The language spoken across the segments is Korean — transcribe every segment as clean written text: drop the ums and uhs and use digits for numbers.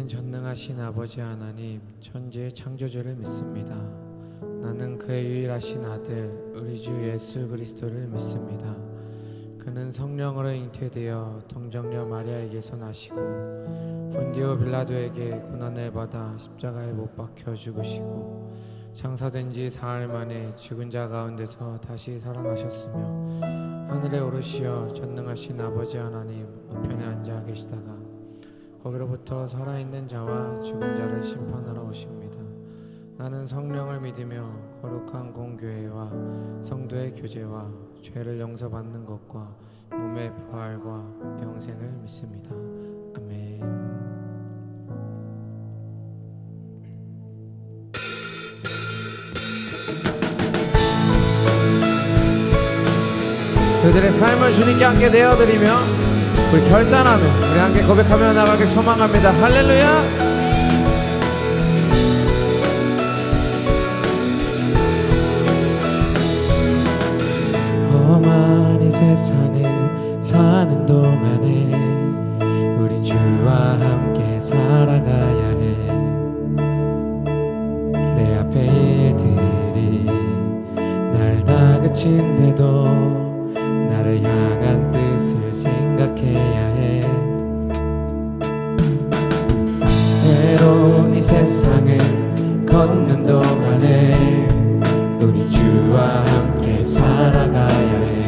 전능하신 아버지 하나님, 천지의 창조주를 믿습니다. 나는 그의 유일하신 아들 우리 주 예수 그리스도를 믿습니다. 그는 성령으로 잉태되어 동정녀 마리아에게서 나시고 본디오 빌라도에게 고난을 받아 십자가에 못 박혀 죽으시고 장사된 지 사흘 만에 죽은 자 가운데서 다시 살아나셨으며 하늘에 오르시어 전능하신 아버지 하나님 우편에 앉아 계시다가 거기로부터 살아있는 자와 죽은 자를 심판하러 오십니다. 나는 성령을 믿으며 거룩한 공교회와 성도의 교제와 죄를 용서받는 것과 몸의 부활과 영생을 믿습니다. 아멘. 그들의 삶을 주님께 함께 내어드리며 우리 결단하며 우리 함께 고백하며 나가길 소망합니다. 할렐루야. 험한 이 세상을 사는 동안에 우린 주와 함께 살아가야 해. 내 앞에 일들이 날 다그친데도 나를 향한 뜻을 생각해야 해. 때론 이 세상을 걷는 동안에 우리 주와 함께 살아가야 해.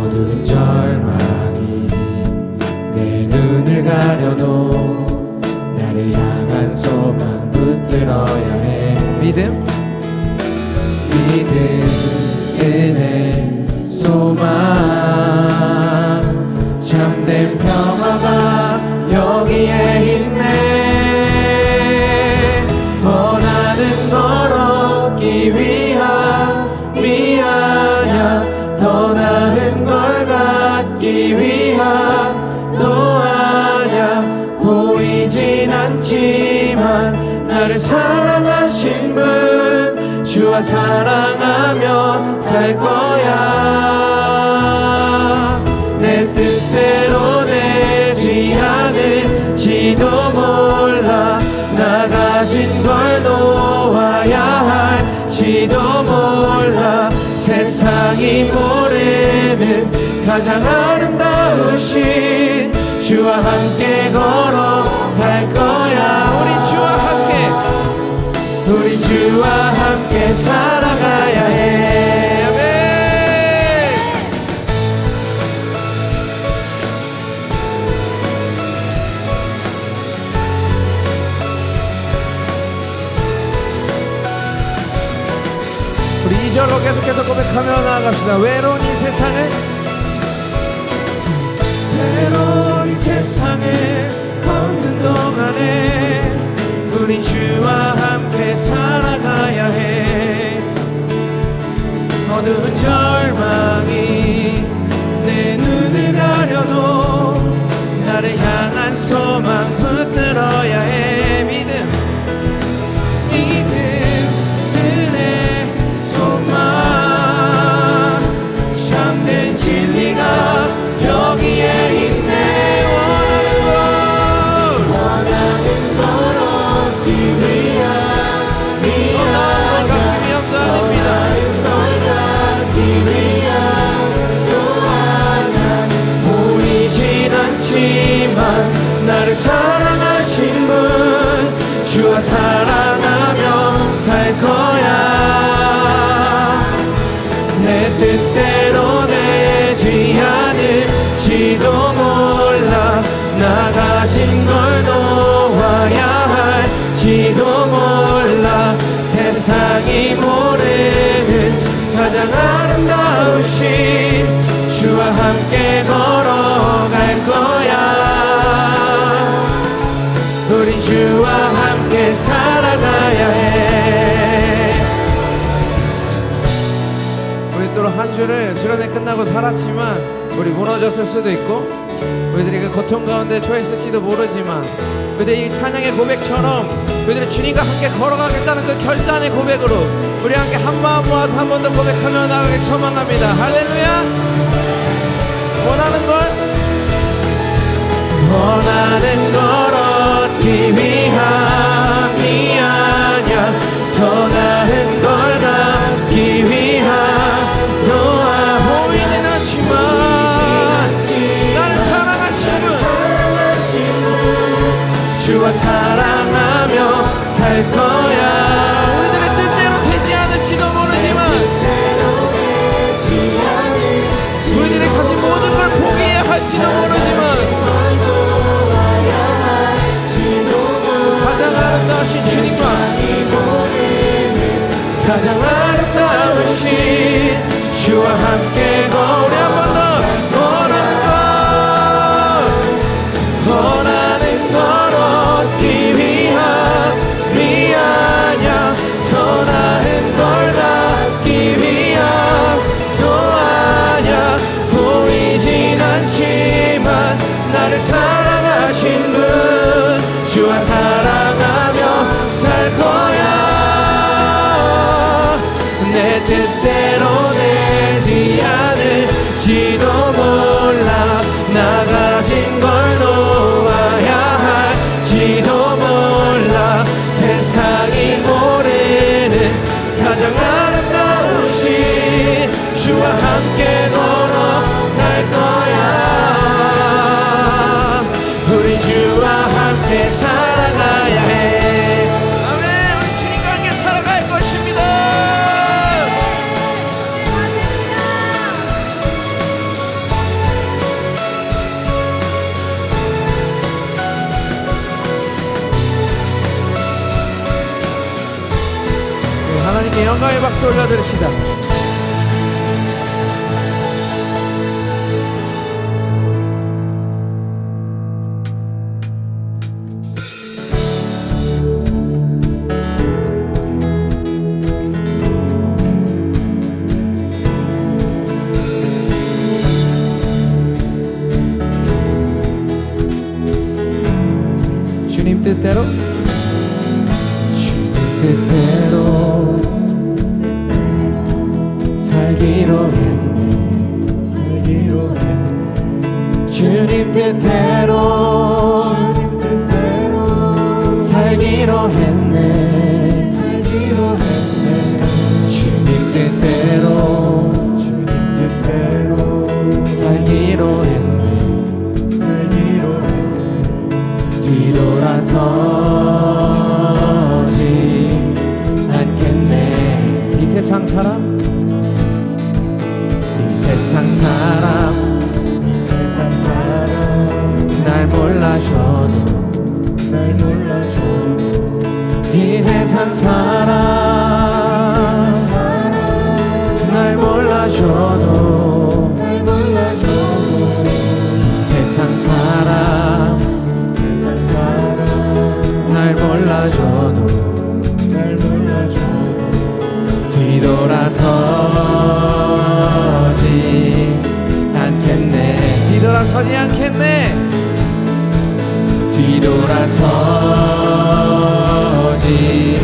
어두운 절망이 내 눈을 가려도 나를 향한 소망 붙들어야 해. 믿음, 은혜, 소망, 참된 평화가 여기에 있네. 원하는 걸 얻기 위함이 아냐, 더 나은 걸 갖기 위함도 아냐. 보이진 않지만 나를 사랑하신 분, 주와 사랑하며 살 거야. 내 뜻대로 되지 않을지도 몰라. 나 가진 걸 놓아야 할지도 몰라. 세상이 모르는 가장 아름다우신 주와 함께 걸어갈 거야. 우리 주와 함께, 우리 주와 함께 살아가야 해. 아멘. 우리 2절로 계속해서 고백하며 나아갑시다. 외로운 이 세상을 걷는 동안에 우리 주와 함께 살아가야 해. 어두운 절망이 내 눈을 가려도 나를 향한 소망 붙들어야 해. 믿음, 은혜, 소망, 참된 진리가 여기에 있네. 나를 사랑하신 분, 주와 사랑하며 살 거야. 내 뜻대로 되지 않을지도 몰라. 나 가진 걸 놓아야 할지도 몰라. 세상이 모르는 가장 아름다우신 주와 함께 걸어갈 거야. 우리 주와 함께 살아가야 해. 우리 또 한 주를 수련회 끝나고 살았지만 우리 무너졌을 수도 있고 우리들이 그 고통 가운데 처했을지도 모르지만 우리들이 이 찬양의 고백처럼 우리들이 주님과 함께 걸어가겠다는 그 결단의 고백으로 우리 함께 한마음 모아서 한 번 더 고백하며 나가길 소망합니다. 할렐루야. 원하는 걸 원하는 걸 얻기 위함이 아냐 더 나은 걸 갖기 위함 너와 보이진 않지만 나를 사랑하신 분 주와 사랑하며 살 거야 우리들의 뜻대로 되지 않을지도 모르지만 우리들이 가진 모든 걸 포기해야 할지도 모르지만 가장 아름다우신 주님과 가장 아름다우신 주와 함께 우리 한 번 더 원하는 걸 얻기 위함이 아냐 더 나은 걸 갖기 위함도 아냐 보이진 않지만 나를 사랑하신 분 주와 사랑하며 살 거야 내 뜻대로 되지 않을지도 몰라 나 가진 걸 놓아야 할지도 몰라 세상이 모르는 가장 아름다우신 주와 함께 걸어갈 거야 우리 주와 함께 살아가야 해 아멘 우리 주님과 함께 살아갈 것입니다 하나님께 영광의 박수 올려드립시다 주님 뜻대로 주님 뜻대로 살기로 했네 주님 뜻대로 살기로 했네 주님 뜻대로 살기로 했네 뒤돌아서지 않겠네 이 세상 사람 날 몰라줘도 이 세상 사람 날 몰라줘도 세상 사람 날 몰라줘도 뒤돌아서지 않겠네 뒤돌아서지 않겠네 뒤돌아서지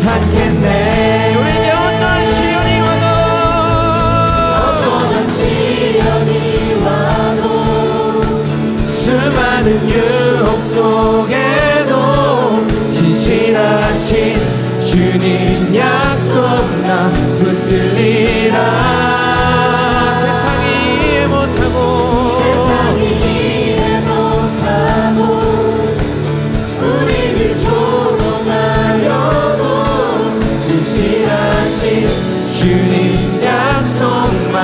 않겠네 우리에게 어떤 시련이 와도 수많은 유혹 속에도 진실하신 주님 약속 나 붙들리라 세상이 이해 못하고 우리를 조롱하려고 진실하신 주님 약속만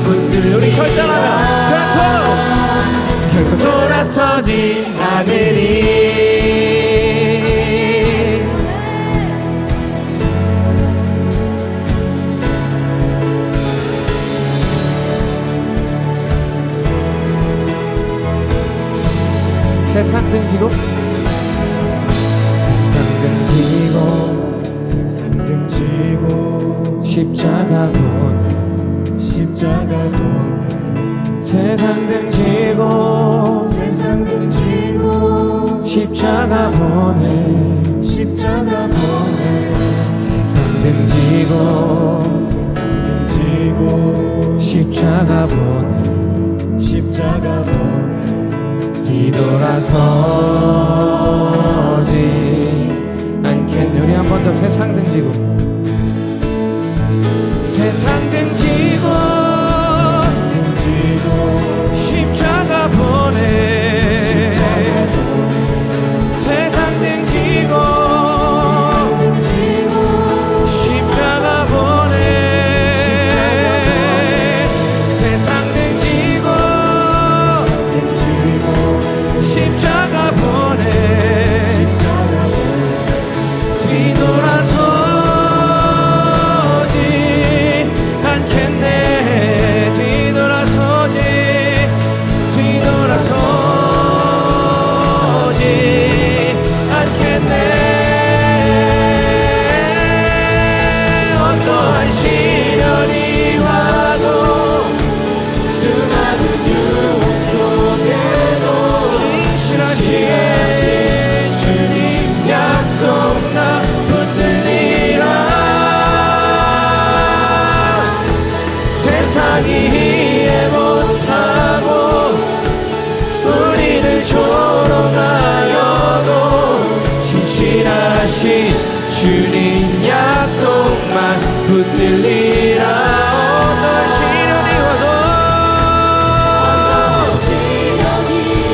붙들리라 우리 결단하면 결코 돌아서지 않으리 세상 등지고 십자가 보내 세상 등지고 십자가 보내 세상 등지고 십자가 보내 뒤돌아서지 않겠네. 우리 한 번 더 세상 등지고 세상 등지고 십자가 보내 세상 등지고 십자가 보내 세상 등지고 십자가 보내 뒤돌아서지 않겠네. 뒤돌아서지 않겠네. 어떠한 시련이 와도 수많은 유혹 속에도 진실하신 주님 약속 나 붙들리라. 세상이 이해 못하고 우리를 조롱하여도 신실하신 주님 약속만 붙들리라. 어떠한 시련이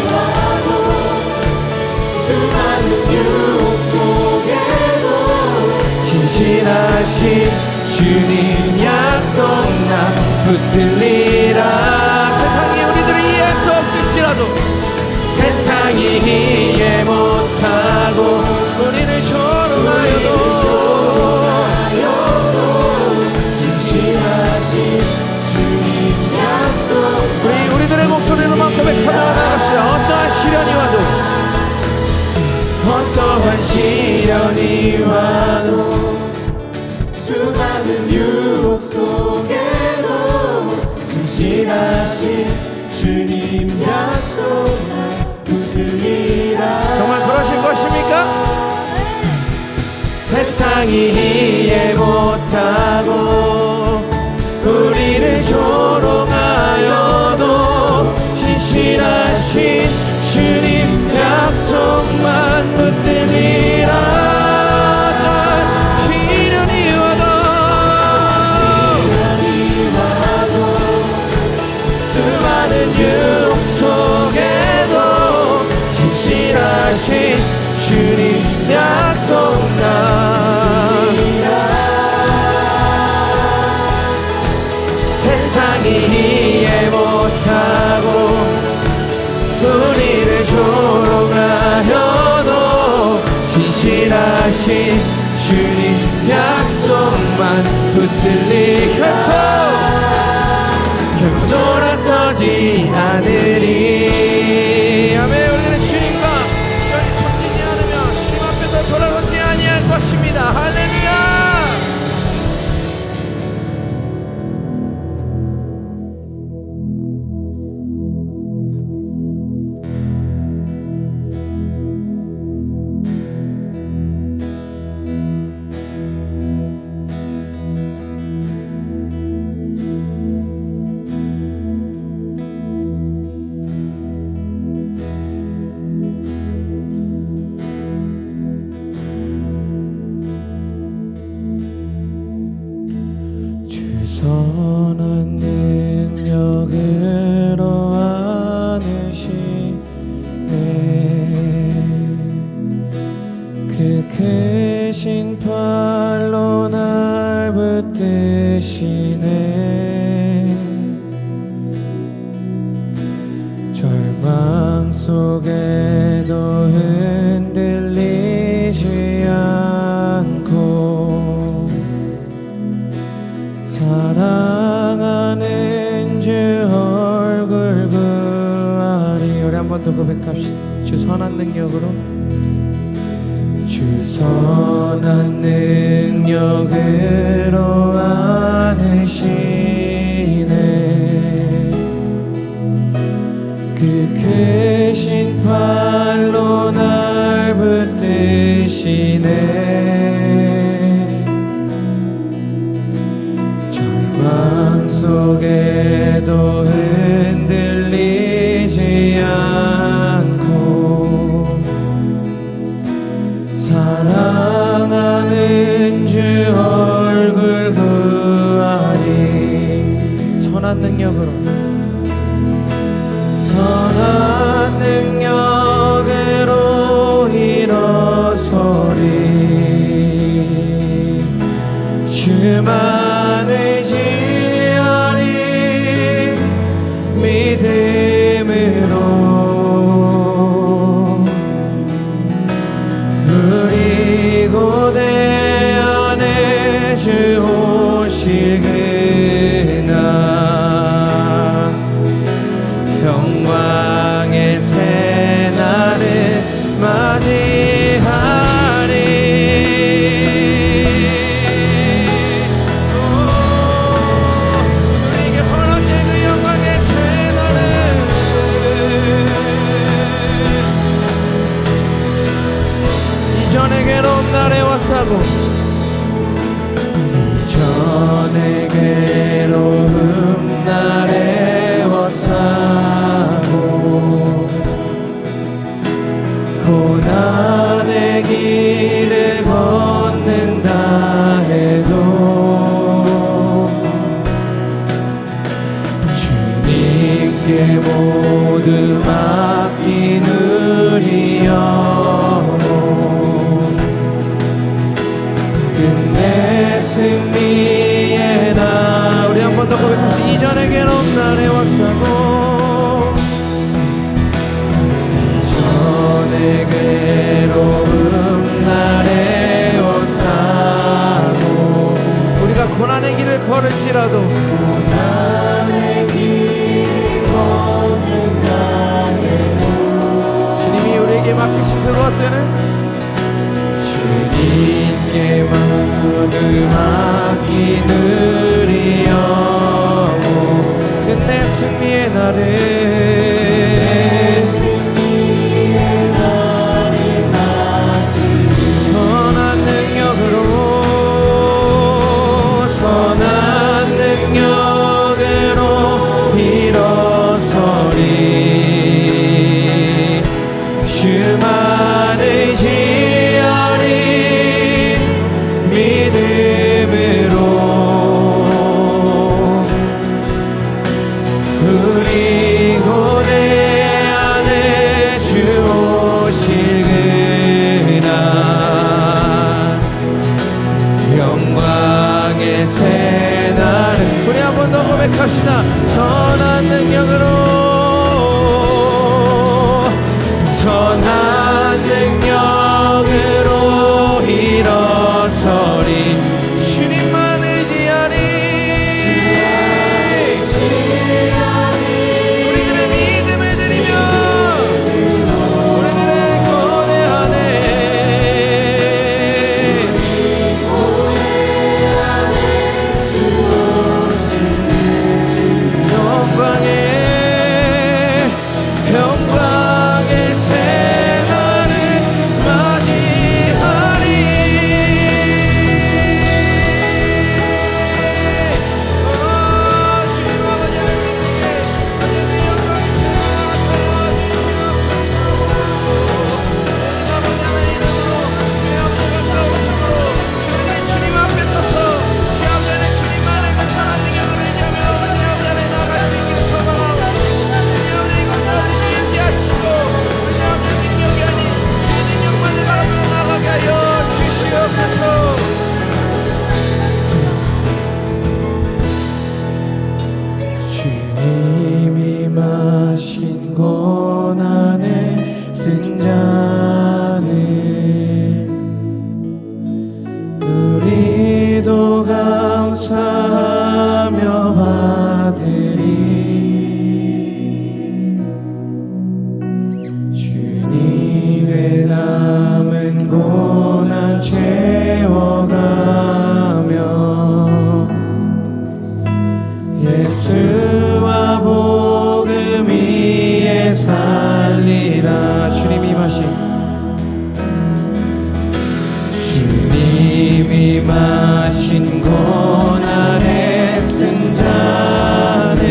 와도 수많은 유혹 속에도 신실하신 주님 약속만 붙들리라. 세상이 우리들을 이해할 수 없을지라도 세상이 이해 못하고 우리를 조롱하여도 진실하신 주님 약속. 우리들의 목소리로만 고백하며 나갑시다. 어떠한 시련이 와도 어떠한 시련이 와도 수많은 유혹 속에도 진실하신 주님 약속만 붙들리라. 정말 그러실 것입니까? 세상이 이해 못하고 우리를 조롱하여도 신실하신 주님 약속만 붙들리라. 시련이 와도 수많은 유혹 속에도 신실하신 주님 약속나. 세상이 이해 못하고 우리를 조롱하여도 신실하신 주님 약속만 붙들리. 결코 돌아서지 않으리. 아멘. 우리는 주님과 천지지 않으며 주님 앞에서 돌아서지 아니할 것입니다. 할렐루야. 선한 능력으로 안으시네. 그 크신 팔로 날 붙드시네. 절망 속에도 흔들리지 않고 사랑하는 주 얼굴 구하리. 우리 한 번 더 고백합시다. 주 선한 능력으로, 주 선한 능력으로 안으시네. 그 크신 팔로 날 붙드시네. 절망 속에도 흔들리지 않고 선한 능력으로 선한 능력으로 일어서리 주만 의지하리 믿음으로 우리 고대 안에 주 오실 그날 영광의 새날을 맞이하리 우리에게 허락된 그 영광의 새날을 이전의 괴로운 날에 와사고 이전의 괴로운 날에 와사고 고난의 길을 걷는다 해도 주님께 모두 맡기느리여 끝내 승리의 날 우리 한 번 더 고백합시다. 이전의 괴로운 날에 와사고 이전의 괴로운 날에 와사고 우리가 고난의 길을 걸을지라도 고난의 길을 걷는다 해도 주님이 우리에게 맡기신 그것들은 주님께 모두 맡기느리여 끝내 승리의 날에 맞이 선한 능력으로 일어서리 주만 의지하리 믿음으로 우리 고대 안에 주 오실 그날 영광의 새날을 우리 한 번 더 고백합시다. 선한 능력으로 선한 능력으로 일어서리 주님만 의지하리 우리들의 믿음을 드리며 우리들의 고대 안에 주 오신 영광의 새날을 맞이하리 주님 아버지 하나님의 영광의 새날을 주님 앞에 서서 주 앞에는 주님만의 그 선한 능력을 의지하며 주님 앞에 나아갈 수 있기를 소망하고 주님 앞에 이곳 나를 인도하시고 우리 앞에 능력이 아닌 주의 능력만을 바라보며 나아가게 하여 주시옵소서. 주님이 마신 고난의 승자는 우리도 감사하며 받으리 주님의 남은 고난 채워가며 예수와 복음 위에 살리라 주님이 마신 고난의 승자는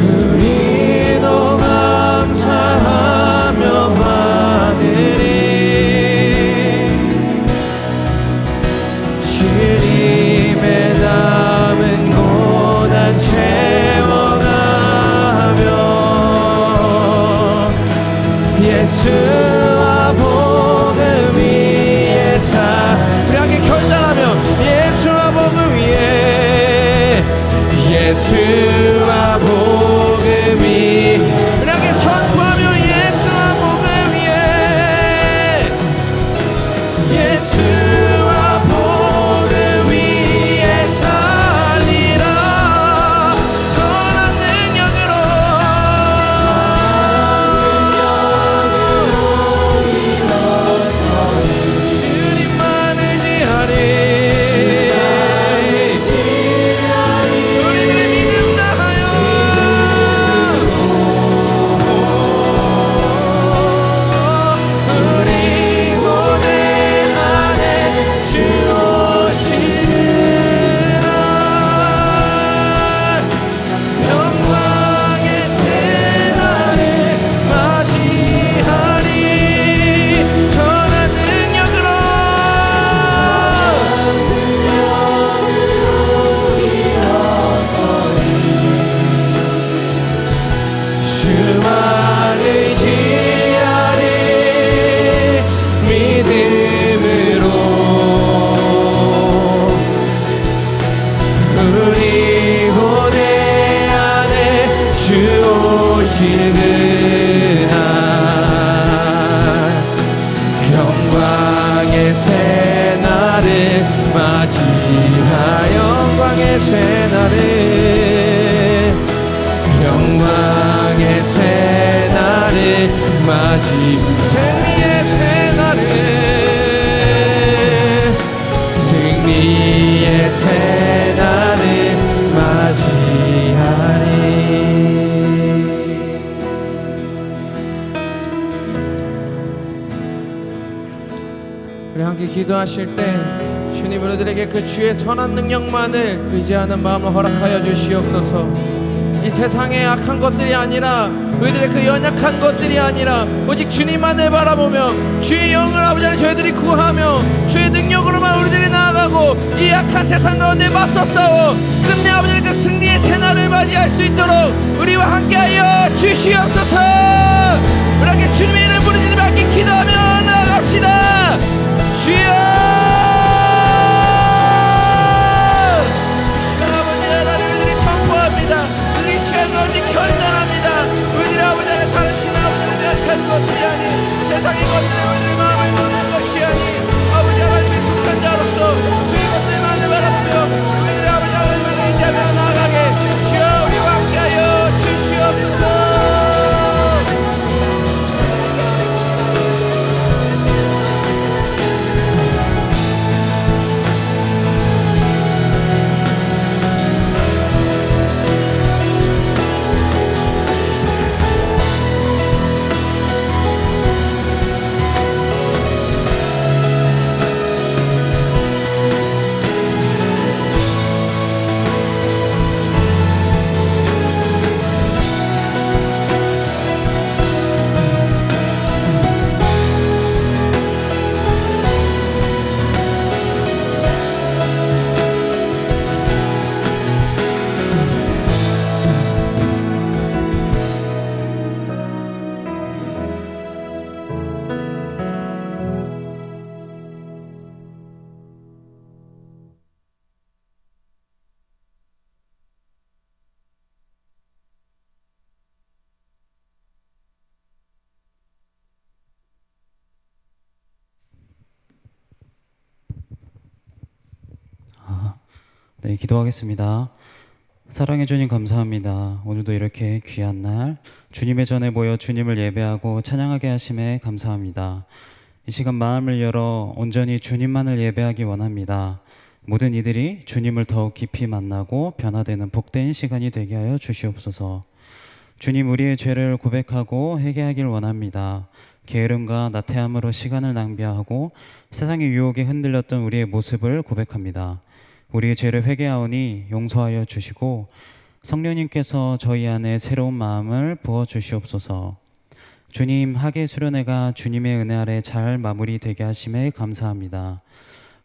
우리도 감사하며 받으리 주님의 남은 예수와 복음 위에 이렇게 선포하며 예수와 복음 위에 예수와 복음 위에 살리라 선한 능력으로 주님만 의지하리 영광의 새날을 맞이 승리의 새날을 승리의 새날을 맞이하리. 우리 함께 기도하실 때 주님 우리들에게 그 주의 선한 능력만을 의지하는 마음을 허락하여 주시옵소서. 이 세상의 악한 것들이 아니라 우리들의 그 연약한 것들이 아니라 오직 주님만을 바라보며 주의 영을 아버지 안에 저희들이 구하며 주의 능력으로만 우리들이 나아가고 이 악한 세상 가운데 맞서 싸워 끝내 아버지 그 승리의 새날을 맞이할 수 있도록 우리와 함께하여 주시옵소서. 우리에게 주님의 이름 부르짖으며 함께 기도하며 나아갑시다. 주여 결단합니다. 우리들의 아버지 안에 다른 신 아버지 안에 약한 것들이 아닌 세상의 것들에 우리들의 마음을 놓는 것이 아닌 아버지 하나님의 속한 자로서 주의 것들만을 바라보며 우리들의 아버지 하나님을 의지하며 나아가게 주여 우리와 함께하여 주시옵소서. 네, 기도하겠습니다. 사랑해 주님 감사합니다. 오늘도 이렇게 귀한 날 주님의 전에 모여 주님을 예배하고 찬양하게 하심에 감사합니다. 이 시간 마음을 열어 온전히 주님만을 예배하기 원합니다. 모든 이들이 주님을 더욱 깊이 만나고 변화되는 복된 시간이 되게 하여 주시옵소서. 주님, 우리의 죄를 고백하고 회개하길 원합니다. 게으름과 나태함으로 시간을 낭비하고 세상의 유혹에 흔들렸던 우리의 모습을 고백합니다. 우리의 죄를 회개하오니 용서하여 주시고 성령님께서 저희 안에 새로운 마음을 부어 주시옵소서. 주님, 학예 수련회가 주님의 은혜 아래 잘 마무리되게 하심에 감사합니다.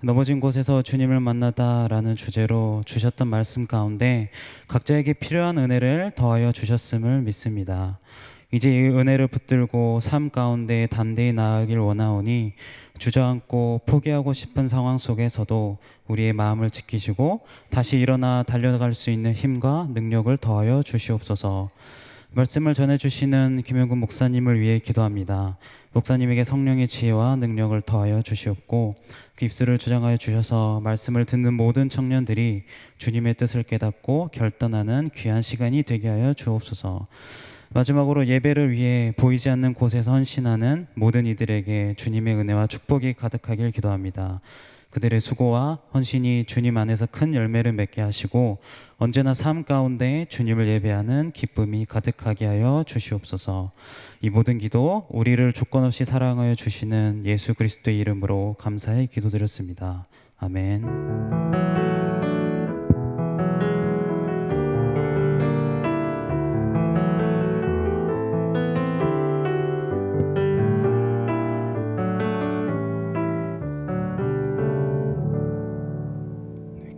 넘어진 곳에서 주님을 만나다라는 주제로 주셨던 말씀 가운데 각자에게 필요한 은혜를 더하여 주셨음을 믿습니다. 이제 이 은혜를 붙들고 삶 가운데 담대히 나아가길 원하오니 주저앉고 포기하고 싶은 상황 속에서도 우리의 마음을 지키시고 다시 일어나 달려갈 수 있는 힘과 능력을 더하여 주시옵소서. 말씀을 전해주시는 김영근 목사님을 위해 기도합니다. 목사님에게 성령의 지혜와 능력을 더하여 주시옵고 그 입술을 주장하여 주셔서 말씀을 듣는 모든 청년들이 주님의 뜻을 깨닫고 결단하는 귀한 시간이 되게 하여 주옵소서. 마지막으로 예배를 위해 보이지 않는 곳에서 헌신하는 모든 이들에게 주님의 은혜와 축복이 가득하길 기도합니다. 그들의 수고와 헌신이 주님 안에서 큰 열매를 맺게 하시고 언제나 삶 가운데 주님을 예배하는 기쁨이 가득하게 하여 주시옵소서. 이 모든 기도 우리를 조건 없이 사랑하여 주시는 예수 그리스도의 이름으로 감사히 기도드렸습니다. 아멘.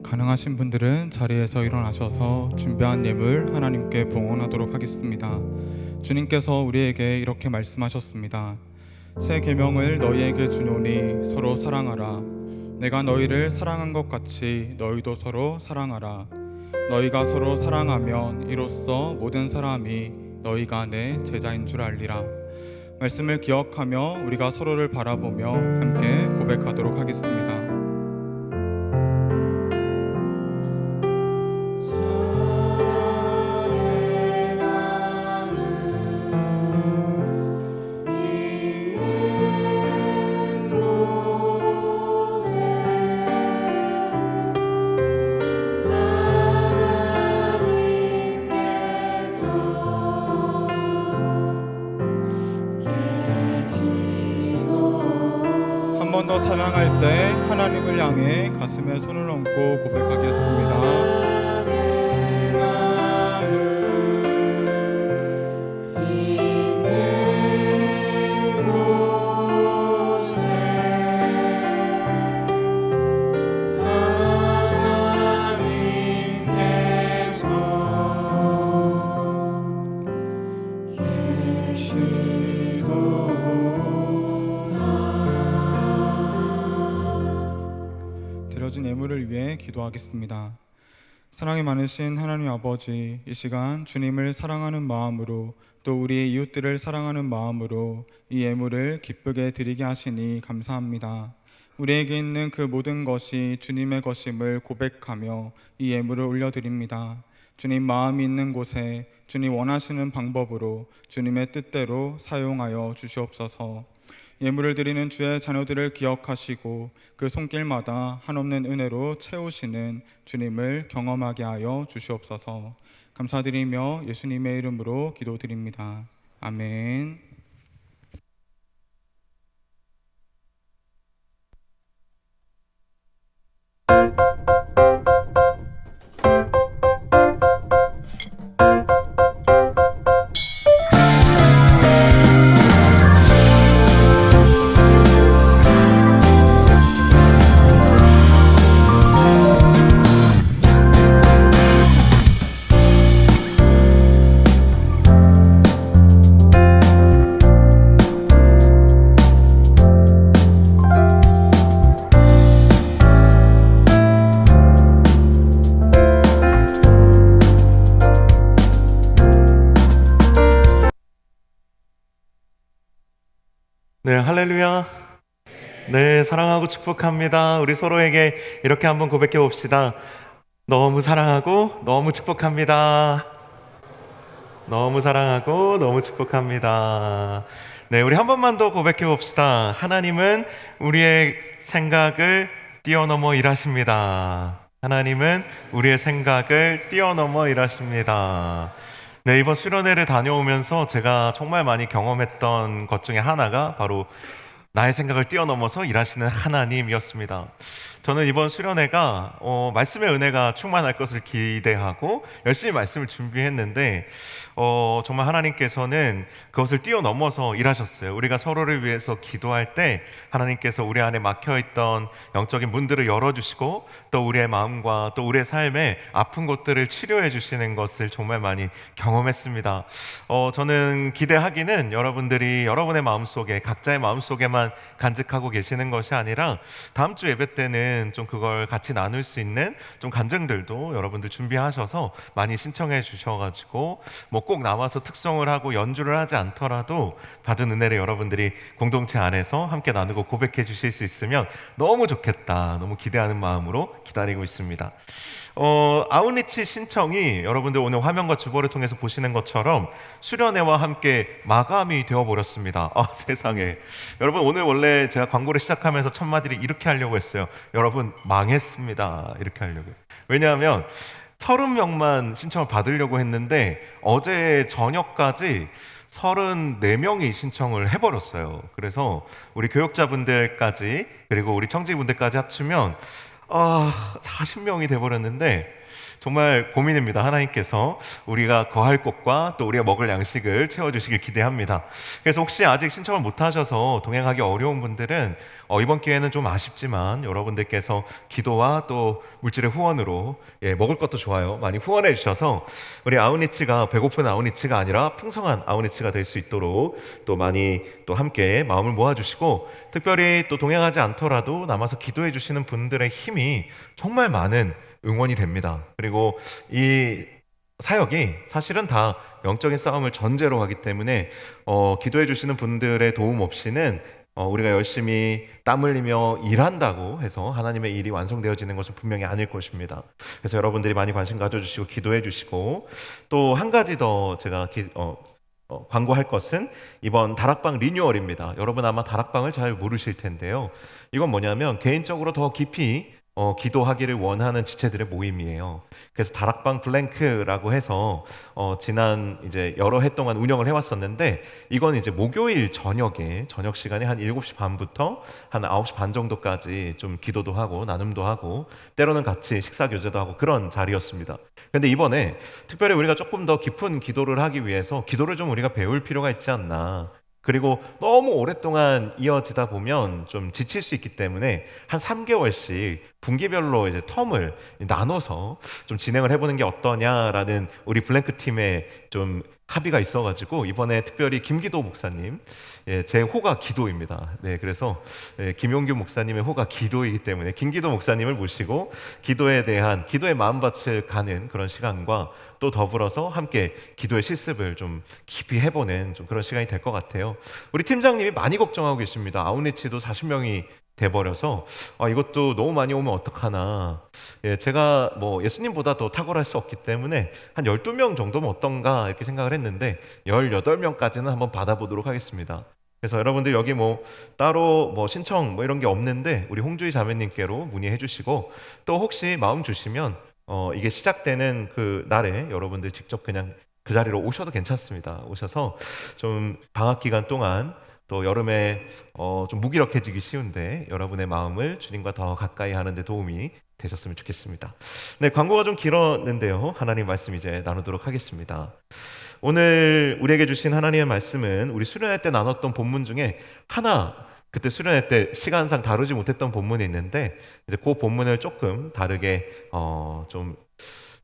가능하신 분들은 자리에서 일어나셔서 준비한 예물 하나님께 봉헌하도록 하겠습니다. 주님께서 우리에게 이렇게 말씀하셨습니다. 새 계명을 너희에게 주노니 서로 사랑하라. 내가 너희를 사랑한 것 같이 너희도 서로 사랑하라. 너희가 서로 사랑하면 이로써 모든 사람이 너희가 내 제자인 줄 알리라. 말씀을 기억하며 우리가 서로를 바라보며 함께 고백하도록 하겠습니다. 한 번 더 찬양할 때 하나님을 향해 가슴에 손을 얹고 고백하겠습니다. 드려진 예물을 위해 기도하겠습니다. 사랑이 많으신 하나님 아버지, 이 시간 주님을 사랑하는 마음으로 또 우리의 이웃들을 사랑하는 마음으로 이 예물을 기쁘게 드리게 하시니 감사합니다. 우리에게 있는 그 모든 것이 주님의 것임을 고백하며 이 예물을 올려드립니다. 주님 마음이 있는 곳에 주님 원하시는 방법으로 주님의 뜻대로 사용하여 주시옵소서. 예물을 드리는 주의 자녀들을 기억하시고 그 손길마다 한없는 은혜로 채우시는 주님을 경험하게 하여 주시옵소서. 감사드리며 예수님의 이름으로 기도드립니다. 아멘. 네, 할렐루야. 네, 사랑하고 축복합니다. 우리 서로에게 이렇게 한번 고백해 봅시다. 너무 사랑하고 너무 축복합니다. 너무 사랑하고 너무 축복합니다. 네, 우리 한 번만 더 고백해 봅시다. 하나님은 우리의 생각을 뛰어넘어 일하십니다. 하나님은 우리의 생각을 뛰어넘어 일하십니다. 네, 이번 수련회를 다녀오면서 제가 정말 많이 경험했던 것 중에 하나가 바로 나의 생각을 뛰어넘어서 일하시는 하나님이었습니다. 저는 이번 수련회가 말씀의 은혜가 충만할 것을 기대하고 열심히 말씀을 준비했는데 정말 하나님께서는 그것을 뛰어넘어서 일하셨어요. 우리가 서로를 위해서 기도할 때 하나님께서 우리 안에 막혀있던 영적인 문들을 열어주시고 또 우리의 마음과 또 우리의 삶에 아픈 곳들을 치료해 주시는 것을 정말 많이 경험했습니다. 저는 기대하기는 여러분들이 여러분의 마음속에 각자의 마음속에만 간직하고 계시는 것이 아니라 다음 주 예배 때는 좀 그걸 같이 나눌 수 있는 좀 간증들도 여러분들 준비하셔서 많이 신청해 주셔가지고 뭐 꼭 나와서 특송을 하고 연주를 하지 않더라도 받은 은혜를 여러분들이 공동체 안에서 함께 나누고 고백해 주실 수 있으면 너무 좋겠다, 너무 기대하는 마음으로 기다리고 있습니다. 아웃리치 신청이 여러분들 오늘 화면과 주보를 통해서 보시는 것처럼 수련회와 함께 마감이 되어버렸습니다. 세상에. 여러분, 오늘 원래 제가 광고를 시작하면서 첫 마디를 이렇게 하려고 했어요. 여러분, 망했습니다. 이렇게 하려고요. 왜냐하면 30명만 신청을 받으려고 했는데 어제 저녁까지 34명이 신청을 해버렸어요. 그래서 우리 교역자분들까지 그리고 우리 청지분들까지 합치면 40명이 돼버렸는데 정말 고민입니다. 하나님께서 우리가 거할 곳과 또 우리가 먹을 양식을 채워주시길 기대합니다. 그래서 혹시 아직 신청을 못하셔서 동행하기 어려운 분들은 이번 기회는 좀 아쉽지만 여러분들께서 기도와 또 물질의 후원으로 먹을 것도 좋아요. 많이 후원해 주셔서 우리 아웃리치가 배고픈 아웃리치가 아니라 풍성한 아웃리치가 될 수 있도록 또 많이 또 함께 마음을 모아주시고 특별히 또 동행하지 않더라도 남아서 기도해 주시는 분들의 힘이 정말 많은 응원이 됩니다. 그리고 이 사역이 사실은 다 영적인 싸움을 전제로 하기 때문에 기도해 주시는 분들의 도움 없이는 우리가 열심히 땀 흘리며 일한다고 해서 하나님의 일이 완성되어지는 것은 분명히 아닐 것입니다. 그래서 여러분들이 많이 관심 가져주시고 기도해 주시고 또 한 가지 더 제가 광고할 것은 이번 다락방 리뉴얼입니다. 여러분 아마 다락방을 잘 모르실 텐데요. 이건 뭐냐면 개인적으로 더 깊이 기도하기를 원하는 지체들의 모임이에요. 그래서 다락방 블랭크라고 해서 지난 이제 여러 해 동안 운영을 해왔었는데 이건 이제 목요일 저녁에 저녁 시간에 한 7시 반부터 한 9시 반 정도까지 좀 기도도 하고 나눔도 하고 때로는 같이 식사 교제도 하고 그런 자리였습니다. 그런데 이번에 특별히 우리가 조금 더 깊은 기도를 하기 위해서 기도를 좀 우리가 배울 필요가 있지 않나. 그리고 너무 오랫동안 이어지다 보면 좀 지칠 수 있기 때문에 한 3개월씩 분기별로 이제 텀을 나눠서 좀 진행을 해보는 게 어떠냐라는 우리 블랭크 팀의 좀 합의가 있어가지고 이번에 특별히 김기도 목사님, 제 호가 기도입니다. 네, 그래서 김용규 목사님의 호가 기도이기 때문에 김기도 목사님을 모시고 기도에 대한 기도의 마음밭을 가는 그런 시간과 또 더불어서 함께 기도의 실습을 좀 깊이 해보는 좀 그런 시간이 될 것 같아요. 우리 팀장님이 많이 걱정하고 계십니다. 아웃리치도 40명이 돼버려서 이것도 너무 많이 오면 어떡하나. 제가 뭐 예수님보다 더 탁월할 수 없기 때문에 한 12명 정도면 어떤가 이렇게 생각을 했는데 18명까지는 한번 받아보도록 하겠습니다. 그래서 여러분들 여기 뭐 따로 뭐 신청 뭐 이런 게 없는데 우리 홍주희 자매님께로 문의해 주시고 또 혹시 마음 주시면 이게 시작되는 그 날에 여러분들 직접 그냥 그 자리로 오셔도 괜찮습니다. 오셔서 좀 방학 기간 동안 또 여름에 좀 무기력해지기 쉬운데 여러분의 마음을 주님과 더 가까이 하는 데 도움이 되셨으면 좋겠습니다. 네, 광고가 좀 길었는데요. 하나님 말씀 이제 나누도록 하겠습니다. 오늘 우리에게 주신 하나님의 말씀은 우리 수련회 때 나눴던 본문 중에 하나, 그때 수련회 때 시간상 다루지 못했던 본문이 있는데 이제 그 본문을 조금 다르게 좀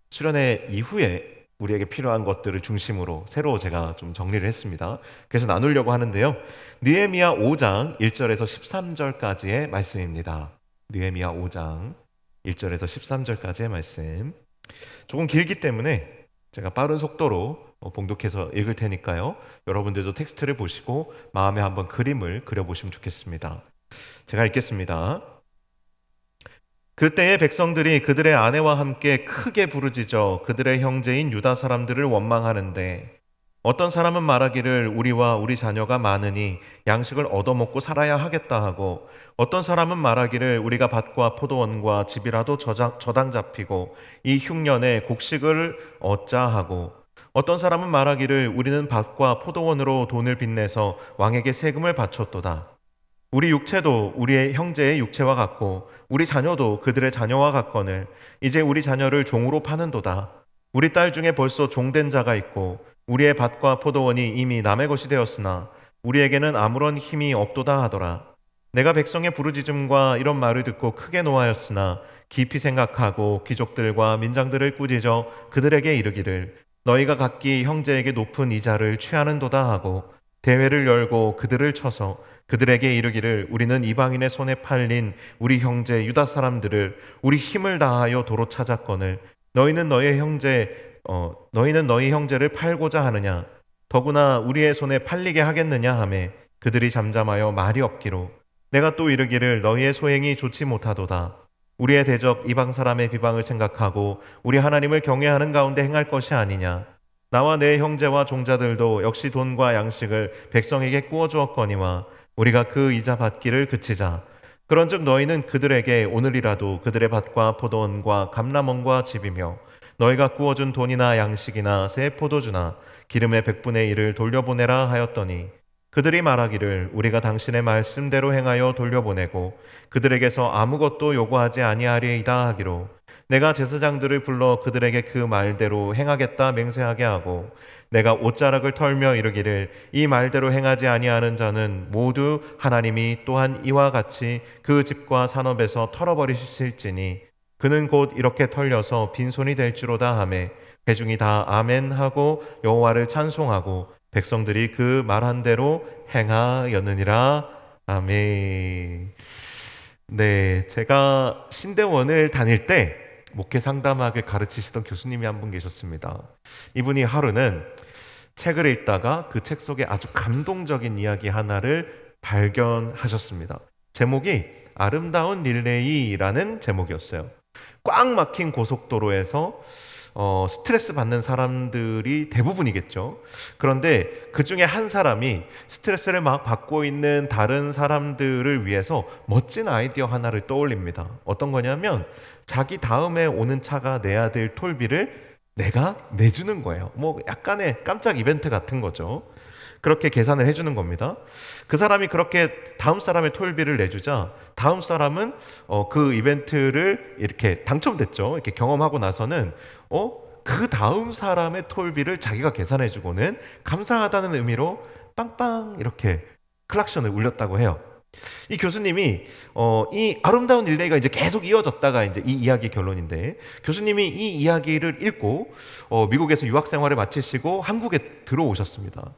수련회 이후에 우리에게 필요한 것들을 중심으로 새로 제가 좀 정리를 했습니다. 그래서 나누려고 하는데요. 느헤미야 5장 1절에서 13절까지의 말씀입니다. 느헤미야 5장 1절에서 13절까지의 말씀. 조금 길기 때문에 제가 빠른 속도로 봉독해서 읽을 테니까요. 여러분들도 텍스트를 보시고 마음에 한번 그림을 그려보시면 좋겠습니다. 제가 읽겠습니다. 그때의 백성들이 그들의 아내와 함께 크게 부르짖어 그들의 형제인 유다 사람들을 원망하는데 어떤 사람은 말하기를 우리와 우리 자녀가 많으니 양식을 얻어먹고 살아야 하겠다 하고 어떤 사람은 말하기를 우리가 밭과 포도원과 집이라도 저당 잡히고 이 흉년에 곡식을 얻자 하고 어떤 사람은 말하기를 우리는 밭과 포도원으로 돈을 빚내서 왕에게 세금을 바쳤도다. 우리 육체도 우리의 형제의 육체와 같고 우리 자녀도 그들의 자녀와 같거늘 이제 우리 자녀를 종으로 파는도다. 우리 딸 중에 벌써 종된 자가 있고 우리의 밭과 포도원이 이미 남의 것이 되었으나 우리에게는 아무런 힘이 없도다 하더라. 내가 백성의 부르짖음과 이런 말을 듣고 크게 노하였으나 깊이 생각하고 귀족들과 민장들을 꾸짖어 그들에게 이르기를 너희가 각기 형제에게 높은 이자를 취하는도다 하고 대회를 열고 그들을 쳐서 그들에게 이르기를 우리는 이방인의 손에 팔린 우리 형제 유다 사람들을 우리 힘을 다하여 도로 찾았거늘 너희는 너희 형제를 팔고자 하느냐 더구나 우리의 손에 팔리게 하겠느냐 하매 그들이 잠잠하여 말이 없기로 내가 또 이르기를 너희의 소행이 좋지 못하도다. 우리의 대적 이방 사람의 비방을 생각하고 우리 하나님을 경외하는 가운데 행할 것이 아니냐. 나와 내 형제와 종자들도 역시 돈과 양식을 백성에게 구워 주었거니와 우리가 그 이자 받기를 그치자. 그런즉 너희는 그들에게 오늘이라도 그들의 밭과 포도원과 감람원과 집이며 너희가 구워준 돈이나 양식이나 새 포도주나 기름의 100분의 1을 돌려보내라 하였더니 그들이 말하기를 우리가 당신의 말씀대로 행하여 돌려보내고 그들에게서 아무것도 요구하지 아니하리이다 하기로 내가 제사장들을 불러 그들에게 그 말대로 행하겠다 맹세하게 하고 내가 옷자락을 털며 이르기를 이 말대로 행하지 아니하는 자는 모두 하나님이 또한 이와 같이 그 집과 산업에서 털어버리실지니 그는 곧 이렇게 털려서 빈손이 될지로다 하매 회중이 다 아멘 하고 여호와를 찬송하고 백성들이 그 말한 대로 행하였느니라. 아멘. 네, 제가 신대원을 다닐 때 목회 상담학을 가르치시던 교수님이 한 분 계셨습니다. 이분이 하루는 책을 읽다가 그 책 속에 아주 감동적인 이야기 하나를 발견하셨습니다. 제목이 아름다운 릴레이라는 제목이었어요. 꽉 막힌 고속도로에서 스트레스 받는 사람들이 대부분이겠죠. 그런데 그 중에 한 사람이 스트레스를 막 받고 있는 다른 사람들을 위해서 멋진 아이디어 하나를 떠올립니다. 어떤 거냐면 자기 다음에 오는 차가 내야 될 톨비를 내가 내주는 거예요. 뭐 약간의 깜짝 이벤트 같은 거죠. 그렇게 계산을 해주는 겁니다. 그 사람이 그렇게 다음 사람의 톨비를 내주자 다음 사람은 그 이벤트를 이렇게 당첨됐죠. 이렇게 경험하고 나서는 그 다음 사람의 톨비를 자기가 계산해주고는 감사하다는 의미로 빵빵 이렇게 클락션을 울렸다고 해요. 이 교수님이 이 아름다운 릴레이가 이제 계속 이어졌다가 이제 이 이야기 결론인데 교수님이 이 이야기를 읽고 미국에서 유학 생활을 마치시고 한국에 들어오셨습니다.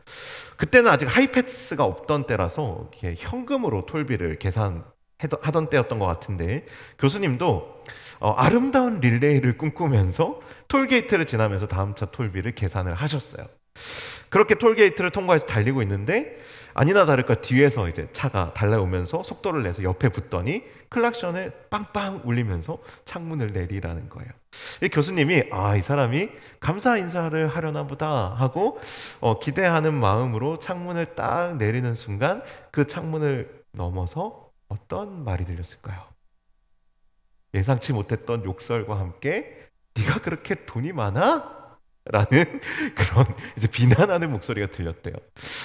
그때는 아직 하이패스가 없던 때라서 현금으로 톨비를 계산하던 때였던 것 같은데 교수님도 아름다운 릴레이를 꿈꾸면서 톨게이트를 지나면서 다음 차 톨비를 계산을 하셨어요. 그렇게 톨게이트를 통과해서 달리고 있는데 아니나 다를까 뒤에서 이제 차가 달려오면서 속도를 내서 옆에 붙더니 클락션을 빵빵 울리면서 창문을 내리라는 거예요. 이 교수님이 이 사람이 감사 인사를 하려나 보다 하고 기대하는 마음으로 창문을 딱 내리는 순간 그 창문을 넘어서 어떤 말이 들렸을까요? 예상치 못했던 욕설과 함께 네가 그렇게 돈이 많아? 라는 그런 이제 비난하는 목소리가 들렸대요.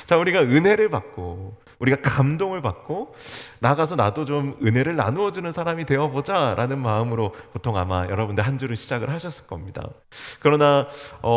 자, 우리가 은혜를 받고 우리가 감동을 받고 나가서 나도 좀 은혜를 나누어주는 사람이 되어보자 라는 마음으로 보통 아마 여러분들 한 주를 시작을 하셨을 겁니다. 그러나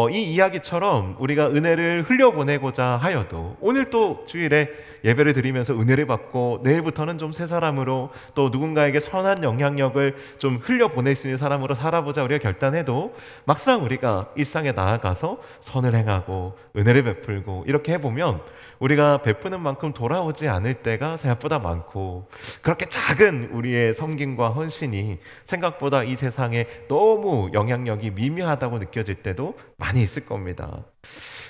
이 이야기처럼 우리가 은혜를 흘려보내고자 하여도 오늘 또 주일에 예배를 드리면서 은혜를 받고 내일부터는 좀 새 사람으로 또 누군가에게 선한 영향력을 좀 흘려보낼 수 있는 사람으로 살아보자 우리가 결단해도 막상 우리가 일상에 나아가서 선을 행하고 은혜를 베풀고 이렇게 해보면 우리가 베푸는 만큼 돌아오지 않을 때가 생각보다 많고 그렇게 작은 우리의 섬김과 헌신이 생각보다 이 세상에 너무 영향력이 미미하다고 느껴질 때도 많이 있을 겁니다.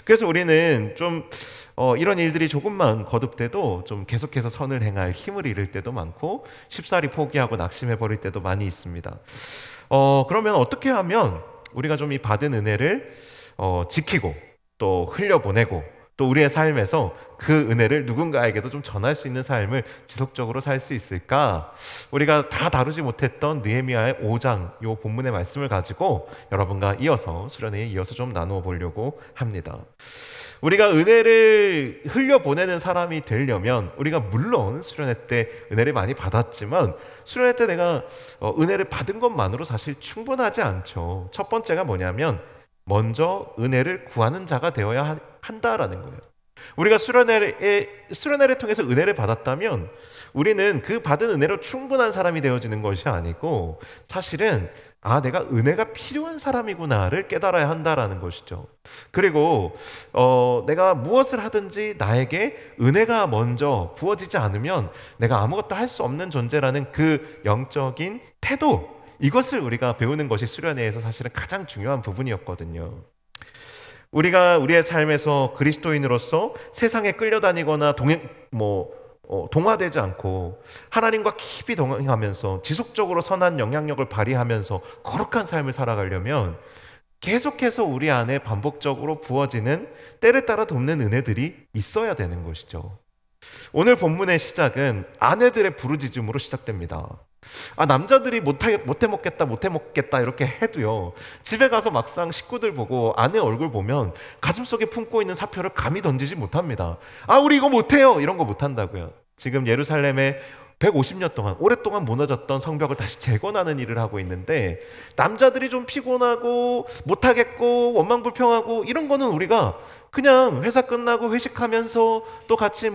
그래서 우리는 좀 이런 일들이 조금만 거듭돼도 좀 계속해서 선을 행할 힘을 잃을 때도 많고 쉽사리 포기하고 낙심해버릴 때도 많이 있습니다. 그러면 어떻게 하면 우리가 좀 이 받은 은혜를 지키고 또 흘려보내고 또 우리의 삶에서 그 은혜를 누군가에게도 좀 전할 수 있는 삶을 지속적으로 살 수 있을까? 우리가 다 다루지 못했던 느헤미야의 5장 이 본문의 말씀을 가지고 여러분과 이어서 수련회에 이어서 좀 나누어 보려고 합니다. 우리가 은혜를 흘려보내는 사람이 되려면 우리가 물론 수련회 때 은혜를 많이 받았지만 수련회 때 내가 은혜를 받은 것만으로 사실 충분하지 않죠. 첫 번째가 뭐냐면 먼저 은혜를 구하는 자가 되어야 한다라는 거예요. 우리가 수련회를 통해서 은혜를 받았다면 우리는 그 받은 은혜로 충분한 사람이 되어지는 것이 아니고 사실은 내가 은혜가 필요한 사람이구나를 깨달아야 한다라는 것이죠. 그리고 내가 무엇을 하든지 나에게 은혜가 먼저 부어지지 않으면 내가 아무것도 할 수 없는 존재라는 그 영적인 태도, 이것을 우리가 배우는 것이 수련회에서 사실은 가장 중요한 부분이었거든요. 우리가 우리의 삶에서 그리스도인으로서 세상에 끌려다니거나 동화되지 않고 하나님과 깊이 동행하면서 지속적으로 선한 영향력을 발휘하면서 거룩한 삶을 살아가려면 계속해서 우리 안에 반복적으로 부어지는 때를 따라 돕는 은혜들이 있어야 되는 것이죠. 오늘 본문의 시작은 아내들의 부르짖음으로 시작됩니다. 남자들이 못해 먹겠다 이렇게 해도요, 집에 가서 막상 식구들 보고 아내 얼굴 보면 가슴속에 품고 있는 사표를 감히 던지지 못합니다. 우리 이거 못해요, 이런 거 못한다고요. 지금 예루살렘에 150년 동안 오랫동안 무너졌던 성벽을 다시 재건하는 일을 하고 있는데 남자들이 좀 피곤하고 못하겠고 원망불평하고 이런 거는 우리가 그냥 회사 끝나고 회식하면서 또 같이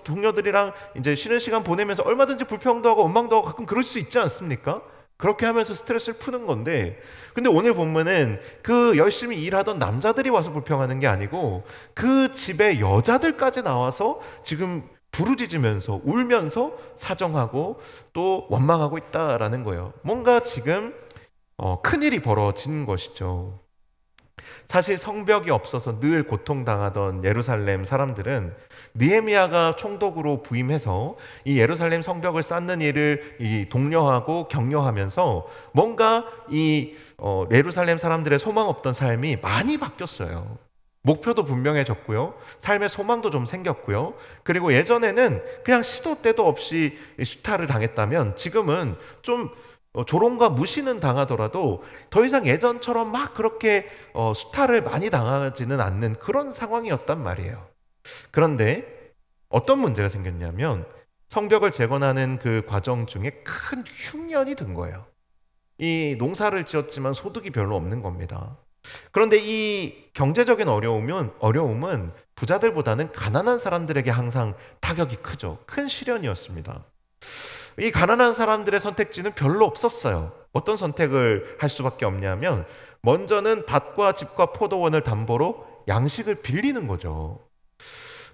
동료들이랑 이제 쉬는 시간 보내면서 얼마든지 불평도 하고 원망도 하고 가끔 그럴 수 있지 않습니까? 그렇게 하면서 스트레스를 푸는 건데, 근데 오늘 본문은 그 열심히 일하던 남자들이 와서 불평하는 게 아니고 그 집에 여자들까지 나와서 지금 부르짖으면서 울면서 사정하고 또 원망하고 있다라는 거예요. 뭔가 지금 큰일이 벌어진 것이죠. 사실 성벽이 없어서 늘 고통당하던 예루살렘 사람들은 느헤미야가 총독으로 부임해서 이 예루살렘 성벽을 쌓는 일을 독려하고 격려하면서 뭔가 이 예루살렘 사람들의 소망 없던 삶이 많이 바뀌었어요. 목표도 분명해졌고요, 삶의 소망도 좀 생겼고요. 그리고 예전에는 그냥 시도 때도 없이 수탈을 당했다면 지금은 좀 조롱과 무시는 당하더라도 더 이상 예전처럼 막 그렇게 수탈을 많이 당하지는 않는 그런 상황이었단 말이에요. 그런데 어떤 문제가 생겼냐면 성벽을 재건하는 그 과정 중에 큰 흉년이 든 거예요. 이 농사를 지었지만 소득이 별로 없는 겁니다. 그런데 이 경제적인 어려움은 부자들보다는 가난한 사람들에게 항상 타격이 크죠. 큰 시련이었습니다. 이 가난한 사람들의 선택지는 별로 없었어요. 어떤 선택을 할 수밖에 없냐면 먼저는 밭과 집과 포도원을 담보로 양식을 빌리는 거죠.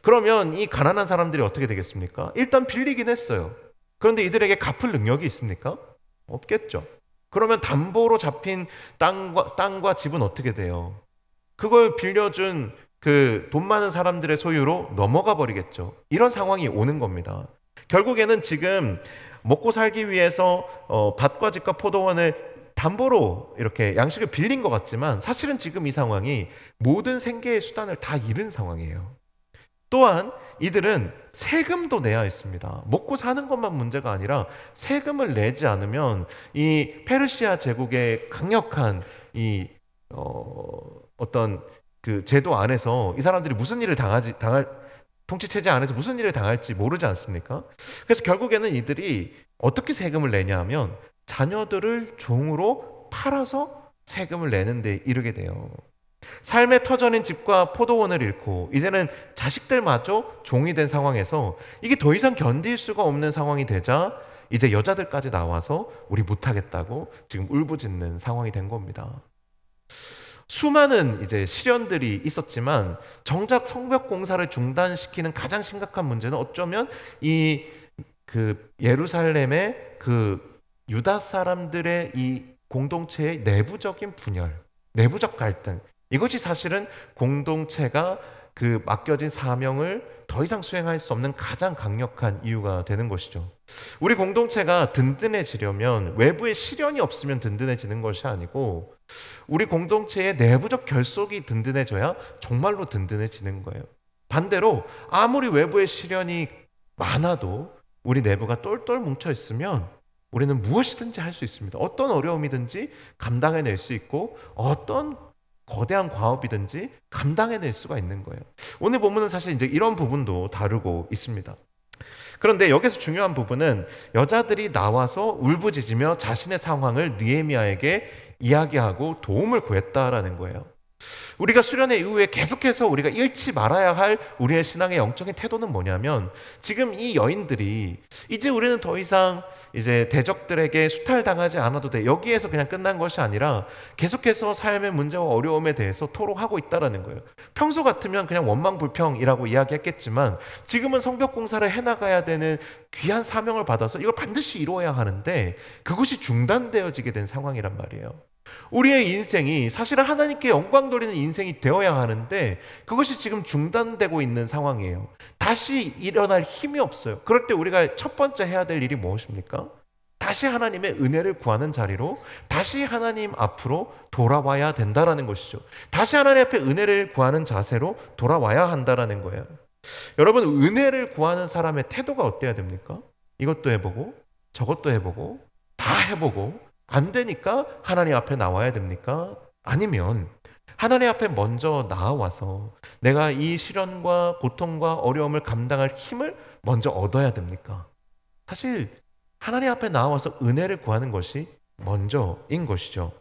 그러면 이 가난한 사람들이 어떻게 되겠습니까? 일단 빌리긴 했어요. 그런데 이들에게 갚을 능력이 있습니까? 없겠죠. 그러면 담보로 잡힌 땅과 집은 어떻게 돼요? 그걸 빌려준 그 돈 많은 사람들의 소유로 넘어가 버리겠죠. 이런 상황이 오는 겁니다. 결국에는 지금 먹고 살기 위해서 밭과 집과 포도원을 담보로 이렇게 양식을 빌린 것 같지만 사실은 지금 이 상황이 모든 생계의 수단을 다 잃은 상황이에요. 또한 이들은 세금도 내야 했습니다. 먹고 사는 것만 문제가 아니라 세금을 내지 않으면 이 페르시아 제국의 강력한 이 어떤 그 제도 안에서 이 사람들이 무슨 일을 당할 통치 체제 안에서 무슨 일을 당할지 모르지 않습니까? 그래서 결국에는 이들이 어떻게 세금을 내냐 하면 자녀들을 종으로 팔아서 세금을 내는 데 이르게 돼요. 삶의 터전인 집과 포도원을 잃고 이제는 자식들마저 종이 된 상황에서 이게 더 이상 견딜 수가 없는 상황이 되자 이제 여자들까지 나와서 우리 못하겠다고 지금 울부짖는 상황이 된 겁니다. 수많은 이제 시련들이 있었지만 정작 성벽 공사를 중단시키는 가장 심각한 문제는 어쩌면 그 예루살렘의 그 유다 사람들의 이 공동체의 내부적인 분열, 내부적 갈등, 이것이 사실은 공동체가 그 맡겨진 사명을 더 이상 수행할 수 없는 가장 강력한 이유가 되는 것이죠. 우리 공동체가 든든해지려면 외부의 시련이 없으면 든든해지는 것이 아니고 우리 공동체의 내부적 결속이 든든해져야 정말로 든든해지는 거예요. 반대로 아무리 외부의 시련이 많아도 우리 내부가 똘똘 뭉쳐 있으면 우리는 무엇이든지 할 수 있습니다. 어떤 어려움이든지 감당해낼 수 있고 어떤 거대한 과업이든지 감당해낼 수가 있는 거예요. 오늘 본문은 사실 이제 이런 부분도 다루고 있습니다. 그런데 여기서 중요한 부분은 여자들이 나와서 울부짖으며 자신의 상황을 느헤미야에게 이야기하고 도움을 구했다라는 거예요. 우리가 수련회 이후에 계속해서 우리가 잃지 말아야 할 우리의 신앙의 영적인 태도는 뭐냐면, 지금 이 여인들이 이제 우리는 더 이상 이제 대적들에게 수탈당하지 않아도 돼, 여기에서 그냥 끝난 것이 아니라 계속해서 삶의 문제와 어려움에 대해서 토로하고 있다라는 거예요. 평소 같으면 그냥 원망불평이라고 이야기했겠지만 지금은 성벽 공사를 해나가야 되는 귀한 사명을 받아서 이걸 반드시 이루어야 하는데 그것이 중단되어지게 된 상황이란 말이에요. 우리의 인생이 사실은 하나님께 영광 돌리는 인생이 되어야 하는데 그것이 지금 중단되고 있는 상황이에요. 다시 일어날 힘이 없어요. 그럴 때 우리가 첫 번째 해야 될 일이 무엇입니까? 다시 하나님의 은혜를 구하는 자리로, 다시 하나님 앞으로 돌아와야 된다라는 것이죠. 다시 하나님 앞에 은혜를 구하는 자세로 돌아와야 한다라는 거예요. 여러분, 은혜를 구하는 사람의 태도가 어때야 됩니까? 이것도 해보고 저것도 해보고 다 해보고 안 되니까 하나님 앞에 나와야 됩니까? 아니면 하나님 앞에 먼저 나와서 내가 이 시련과 고통과 어려움을 감당할 힘을 먼저 얻어야 됩니까? 사실 하나님 앞에 나와서 은혜를 구하는 것이 먼저인 것이죠.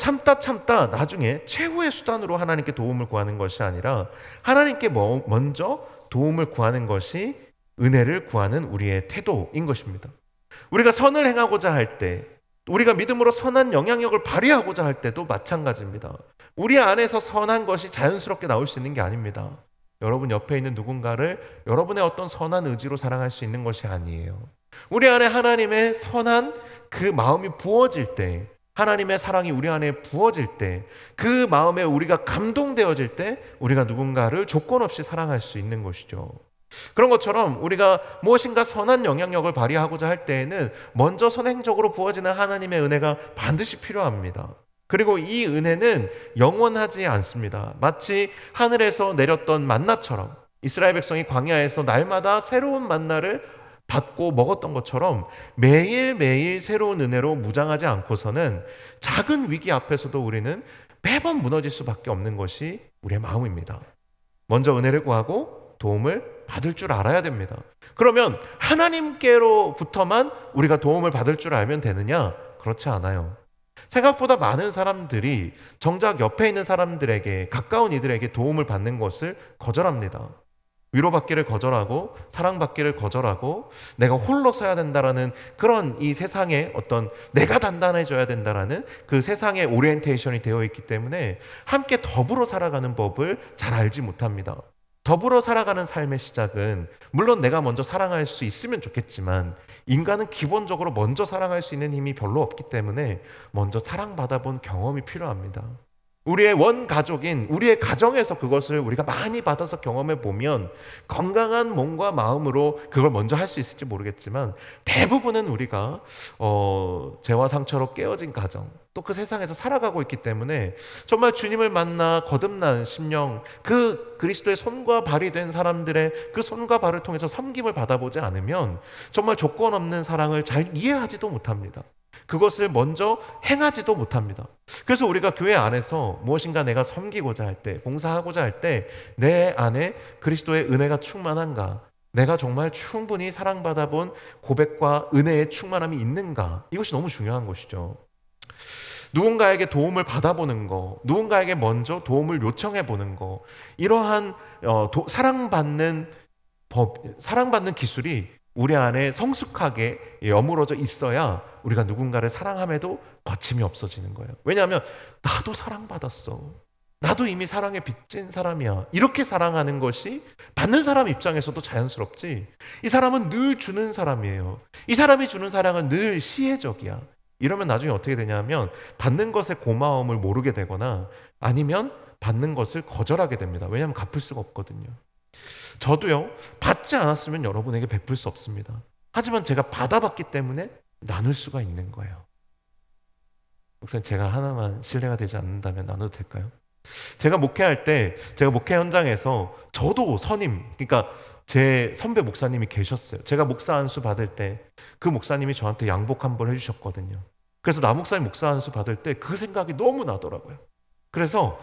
참다 나중에 최후의 수단으로 하나님께 도움을 구하는 것이 아니라 하나님께 먼저 도움을 구하는 것이 은혜를 구하는 우리의 태도인 것입니다. 우리가 선을 행하고자 할 때, 우리가 믿음으로 선한 영향력을 발휘하고자 할 때도 마찬가지입니다. 우리 안에서 선한 것이 자연스럽게 나올 수 있는 게 아닙니다. 여러분 옆에 있는 누군가를 여러분의 어떤 선한 의지로 사랑할 수 있는 것이 아니에요. 우리 안에 하나님의 선한 그 마음이 부어질 때, 하나님의 사랑이 우리 안에 부어질 때, 그 마음에 우리가 감동되어질 때 우리가 누군가를 조건 없이 사랑할 수 있는 것이죠. 그런 것처럼 우리가 무엇인가 선한 영향력을 발휘하고자 할 때에는 먼저 선행적으로 부어지는 하나님의 은혜가 반드시 필요합니다. 그리고 이 은혜는 영원하지 않습니다. 마치 하늘에서 내렸던 만나처럼 이스라엘 백성이 광야에서 날마다 새로운 만나를 받고 먹었던 것처럼 매일매일 새로운 은혜로 무장하지 않고서는 작은 위기 앞에서도 우리는 매번 무너질 수밖에 없는 것이 우리의 마음입니다. 먼저 은혜를 구하고 도움을 받을 줄 알아야 됩니다. 그러면 하나님께로부터만 우리가 도움을 받을 줄 알면 되느냐? 그렇지 않아요. 생각보다 많은 사람들이 정작 옆에 있는 사람들에게, 가까운 이들에게 도움을 받는 것을 거절합니다. 위로받기를 거절하고 사랑받기를 거절하고 내가 홀로 서야 된다라는 그런 이 세상에 어떤 내가 단단해져야 된다라는 그 세상의 오리엔테이션이 되어 있기 때문에 함께 더불어 살아가는 법을 잘 알지 못합니다. 더불어 살아가는 삶의 시작은 물론 내가 먼저 사랑할 수 있으면 좋겠지만 인간은 기본적으로 먼저 사랑할 수 있는 힘이 별로 없기 때문에 먼저 사랑받아본 경험이 필요합니다. 우리의 원가족인 우리의 가정에서 그것을 우리가 많이 받아서 경험해 보면 건강한 몸과 마음으로 그걸 먼저 할 수 있을지 모르겠지만 대부분은 우리가 죄와 상처로 깨어진 가정, 또 그 세상에서 살아가고 있기 때문에 정말 주님을 만나 거듭난 심령, 그 그리스도의 손과 발이 된 사람들의 그 손과 발을 통해서 섬김을 받아보지 않으면 정말 조건 없는 사랑을 잘 이해하지도 못합니다. 그것을 먼저 행하지도 못합니다. 그래서 우리가 교회 안에서 무엇인가 내가 섬기고자 할 때, 봉사하고자 할 때 내 안에 그리스도의 은혜가 충만한가, 내가 정말 충분히 사랑받아본 고백과 은혜의 충만함이 있는가, 이것이 너무 중요한 것이죠. 누군가에게 도움을 받아보는 거, 누군가에게 먼저 도움을 요청해보는 거, 이러한 사랑받는 기술이 우리 안에 성숙하게 여물어져 있어야 우리가 누군가를 사랑함에도 거침이 없어지는 거예요. 왜냐하면 나도 사랑받았어, 나도 이미 사랑에 빚진 사람이야, 이렇게 사랑하는 것이 받는 사람 입장에서도 자연스럽지, 이 사람은 늘 주는 사람이에요, 이 사람이 주는 사랑은 늘 시혜적이야, 이러면 나중에 어떻게 되냐면 받는 것의 고마움을 모르게 되거나 아니면 받는 것을 거절하게 됩니다. 왜냐하면 갚을 수가 없거든요. 저도요, 받지 않았으면 여러분에게 베풀 수 없습니다. 하지만 제가 받아봤기 때문에 나눌 수가 있는 거예요. 목사님, 제가 하나만 신뢰가 되지 않는다면 나눠도 될까요? 제가 목회할 때, 제가 목회 현장에서 저도 선임, 그러니까 제 선배 목사님이 계셨어요. 제가 목사 안수 받을 때 그 목사님이 저한테 양복 한 벌 해주셨거든요. 그래서 나 목사님 목사 안수 받을 때 그 생각이 너무 나더라고요. 그래서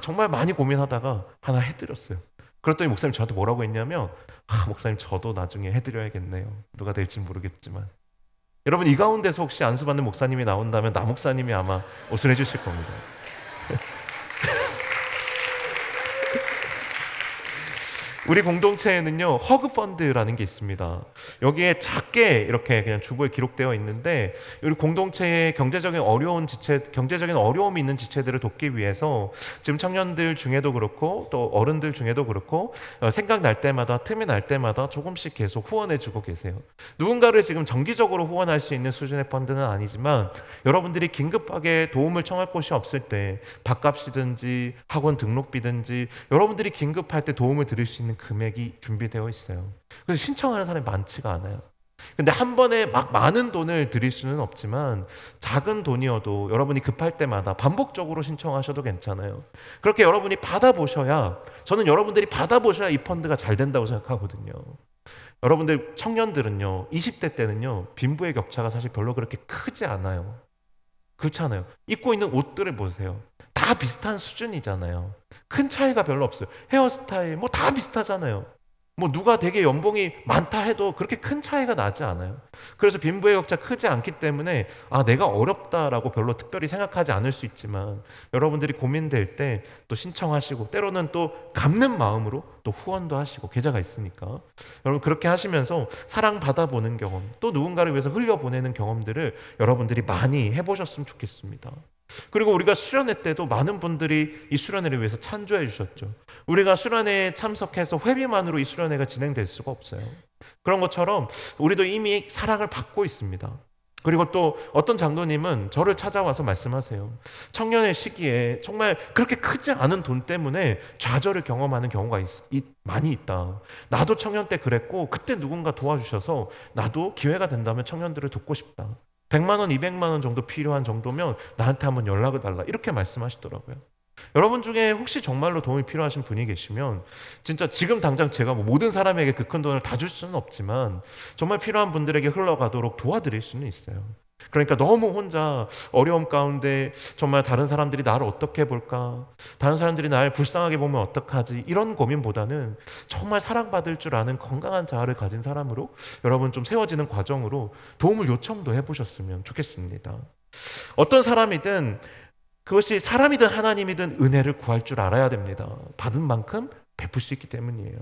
정말 많이 고민하다가 하나 해드렸어요. 그랬더니 목사님 저한테 뭐라고 했냐면 목사님 저도 나중에 해드려야겠네요. 누가 될지 모르겠지만. 여러분 이 가운데서 혹시 안수받는 목사님이 나온다면 나 목사님이 아마 옷을 해주실 겁니다. 우리 공동체에는요 허그펀드라는 게 있습니다. 여기에 작게 이렇게 그냥 주보에 기록되어 있는데 우리 공동체에 경제적인 어려움이 있는 지체들을 돕기 위해서 지금 청년들 중에도 그렇고 또 어른들 중에도 그렇고 생각날 때마다 틈이 날 때마다 조금씩 계속 후원해주고 계세요. 누군가를 지금 정기적으로 후원할 수 있는 수준의 펀드는 아니지만 여러분들이 긴급하게 도움을 청할 곳이 없을 때 밥값이든지 학원 등록비든지 여러분들이 긴급할 때 도움을 드릴 수 있는 금액이 준비되어 있어요. 그래서 신청하는 사람이 많지가 않아요. 근데 한 번에 막 많은 돈을 드릴 수는 없지만 작은 돈이어도 여러분이 급할 때마다 반복적으로 신청하셔도 괜찮아요. 그렇게 여러분이 받아보셔야, 저는 여러분들이 받아보셔야 이 펀드가 잘 된다고 생각하거든요. 여러분들 청년들은요 20대 때는요 빈부의 격차가 사실 별로 그렇게 크지 않아요. 그렇잖아요. 입고 있는 옷들을 보세요. 다 비슷한 수준이잖아요. 큰 차이가 별로 없어요. 헤어스타일 뭐 다 비슷하잖아요. 뭐 누가 되게 연봉이 많다 해도 그렇게 큰 차이가 나지 않아요. 그래서 빈부의 격차 크지 않기 때문에 내가 어렵다라고 별로 특별히 생각하지 않을 수 있지만 여러분들이 고민될 때 또 신청하시고 때로는 또 갚는 마음으로 또 후원도 하시고 계좌가 있으니까 여러분 그렇게 하시면서 사랑받아보는 경험, 또 누군가를 위해서 흘려보내는 경험들을 여러분들이 많이 해보셨으면 좋겠습니다. 그리고 우리가 수련회 때도 많은 분들이 이 수련회를 위해서 찬조해 주셨죠. 우리가 수련회에 참석해서 회비만으로 이 수련회가 진행될 수가 없어요. 그런 것처럼 우리도 이미 사랑을 받고 있습니다. 그리고 또 어떤 장로님은 저를 찾아와서 말씀하세요. 청년의 시기에 정말 그렇게 크지 않은 돈 때문에 좌절을 경험하는 경우가 많이 있다. 나도 청년 때 그랬고 그때 누군가 도와주셔서 나도 기회가 된다면 청년들을 돕고 싶다. 100만 원, 200만 원 정도 필요한 정도면 나한테 한번 연락을 달라. 이렇게 말씀하시더라고요. 여러분 중에 혹시 정말로 도움이 필요하신 분이 계시면 진짜 지금 당장 제가 모든 사람에게 그 큰 돈을 다 줄 수는 없지만 정말 필요한 분들에게 흘러가도록 도와드릴 수는 있어요. 그러니까 너무 혼자 어려움 가운데 정말 다른 사람들이 나를 어떻게 볼까, 다른 사람들이 나를 불쌍하게 보면 어떡하지, 이런 고민보다는 정말 사랑받을 줄 아는 건강한 자아를 가진 사람으로 여러분 좀 세워지는 과정으로 도움을 요청도 해보셨으면 좋겠습니다. 어떤 사람이든 그것이 사람이든 하나님이든 은혜를 구할 줄 알아야 됩니다. 받은 만큼 베풀 수 있기 때문이에요.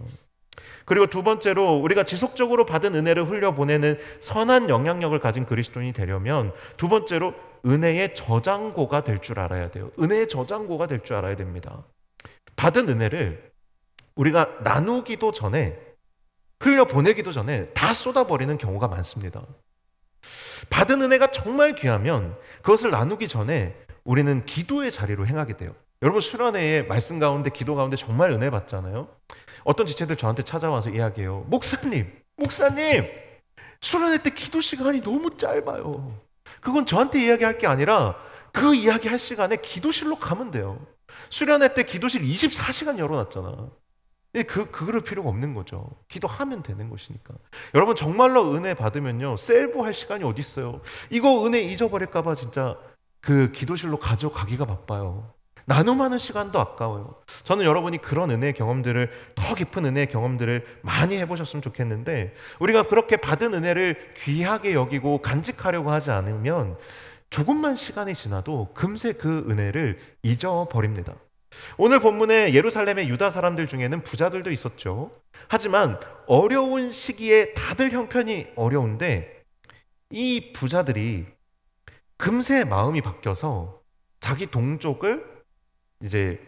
그리고 두 번째로 우리가 지속적으로 받은 은혜를 흘려보내는 선한 영향력을 가진 그리스도인이 되려면 두 번째로 은혜의 저장고가 될 줄 알아야 돼요. 은혜의 저장고가 될 줄 알아야 됩니다. 받은 은혜를 우리가 나누기도 전에, 흘려보내기도 전에 다 쏟아버리는 경우가 많습니다. 받은 은혜가 정말 귀하면 그것을 나누기 전에 우리는 기도의 자리로 행하게 돼요. 여러분 수련회의 말씀 가운데 기도 가운데 정말 은혜 받잖아요. 어떤 지체들 저한테 찾아와서 이야기해요. 목사님 수련회 때 기도 시간이 너무 짧아요. 그건 저한테 이야기할 게 아니라 그 이야기할 시간에 기도실로 가면 돼요. 수련회 때 기도실 24시간 열어놨잖아. 그럴 필요가 없는 거죠. 기도하면 되는 것이니까. 여러분 정말로 은혜 받으면요 셀프 할 시간이 어디 있어요. 이거 은혜 잊어버릴까 봐 진짜 그 기도실로 가져가기가 바빠요. 나눔하는 시간도 아까워요. 저는 여러분이 그런 은혜의 경험들을, 더 깊은 은혜의 경험들을 많이 해보셨으면 좋겠는데 우리가 그렇게 받은 은혜를 귀하게 여기고 간직하려고 하지 않으면 조금만 시간이 지나도 금세 그 은혜를 잊어버립니다. 오늘 본문에 예루살렘의 유다 사람들 중에는 부자들도 있었죠. 하지만 어려운 시기에 다들 형편이 어려운데 이 부자들이 금세 마음이 바뀌어서 자기 동족을 이제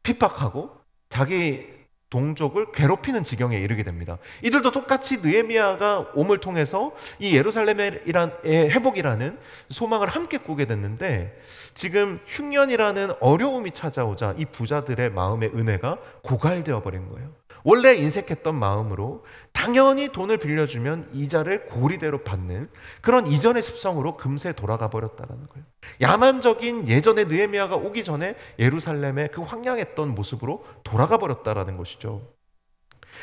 핍박하고 자기 동족을 괴롭히는 지경에 이르게 됩니다. 이들도 똑같이 느헤미야가 옴을 통해서 이 예루살렘의 회복이라는 소망을 함께 꾸게 됐는데 지금 흉년이라는 어려움이 찾아오자 이 부자들의 마음의 은혜가 고갈되어 버린 거예요. 원래 인색했던 마음으로 당연히 돈을 빌려주면 이자를 고리대로 받는 그런 이전의 습성으로 금세 돌아가 버렸다는 거예요. 야만적인 예전의 느헤미야가 오기 전에 예루살렘의 그 황량했던 모습으로 돌아가 버렸다는 것이죠.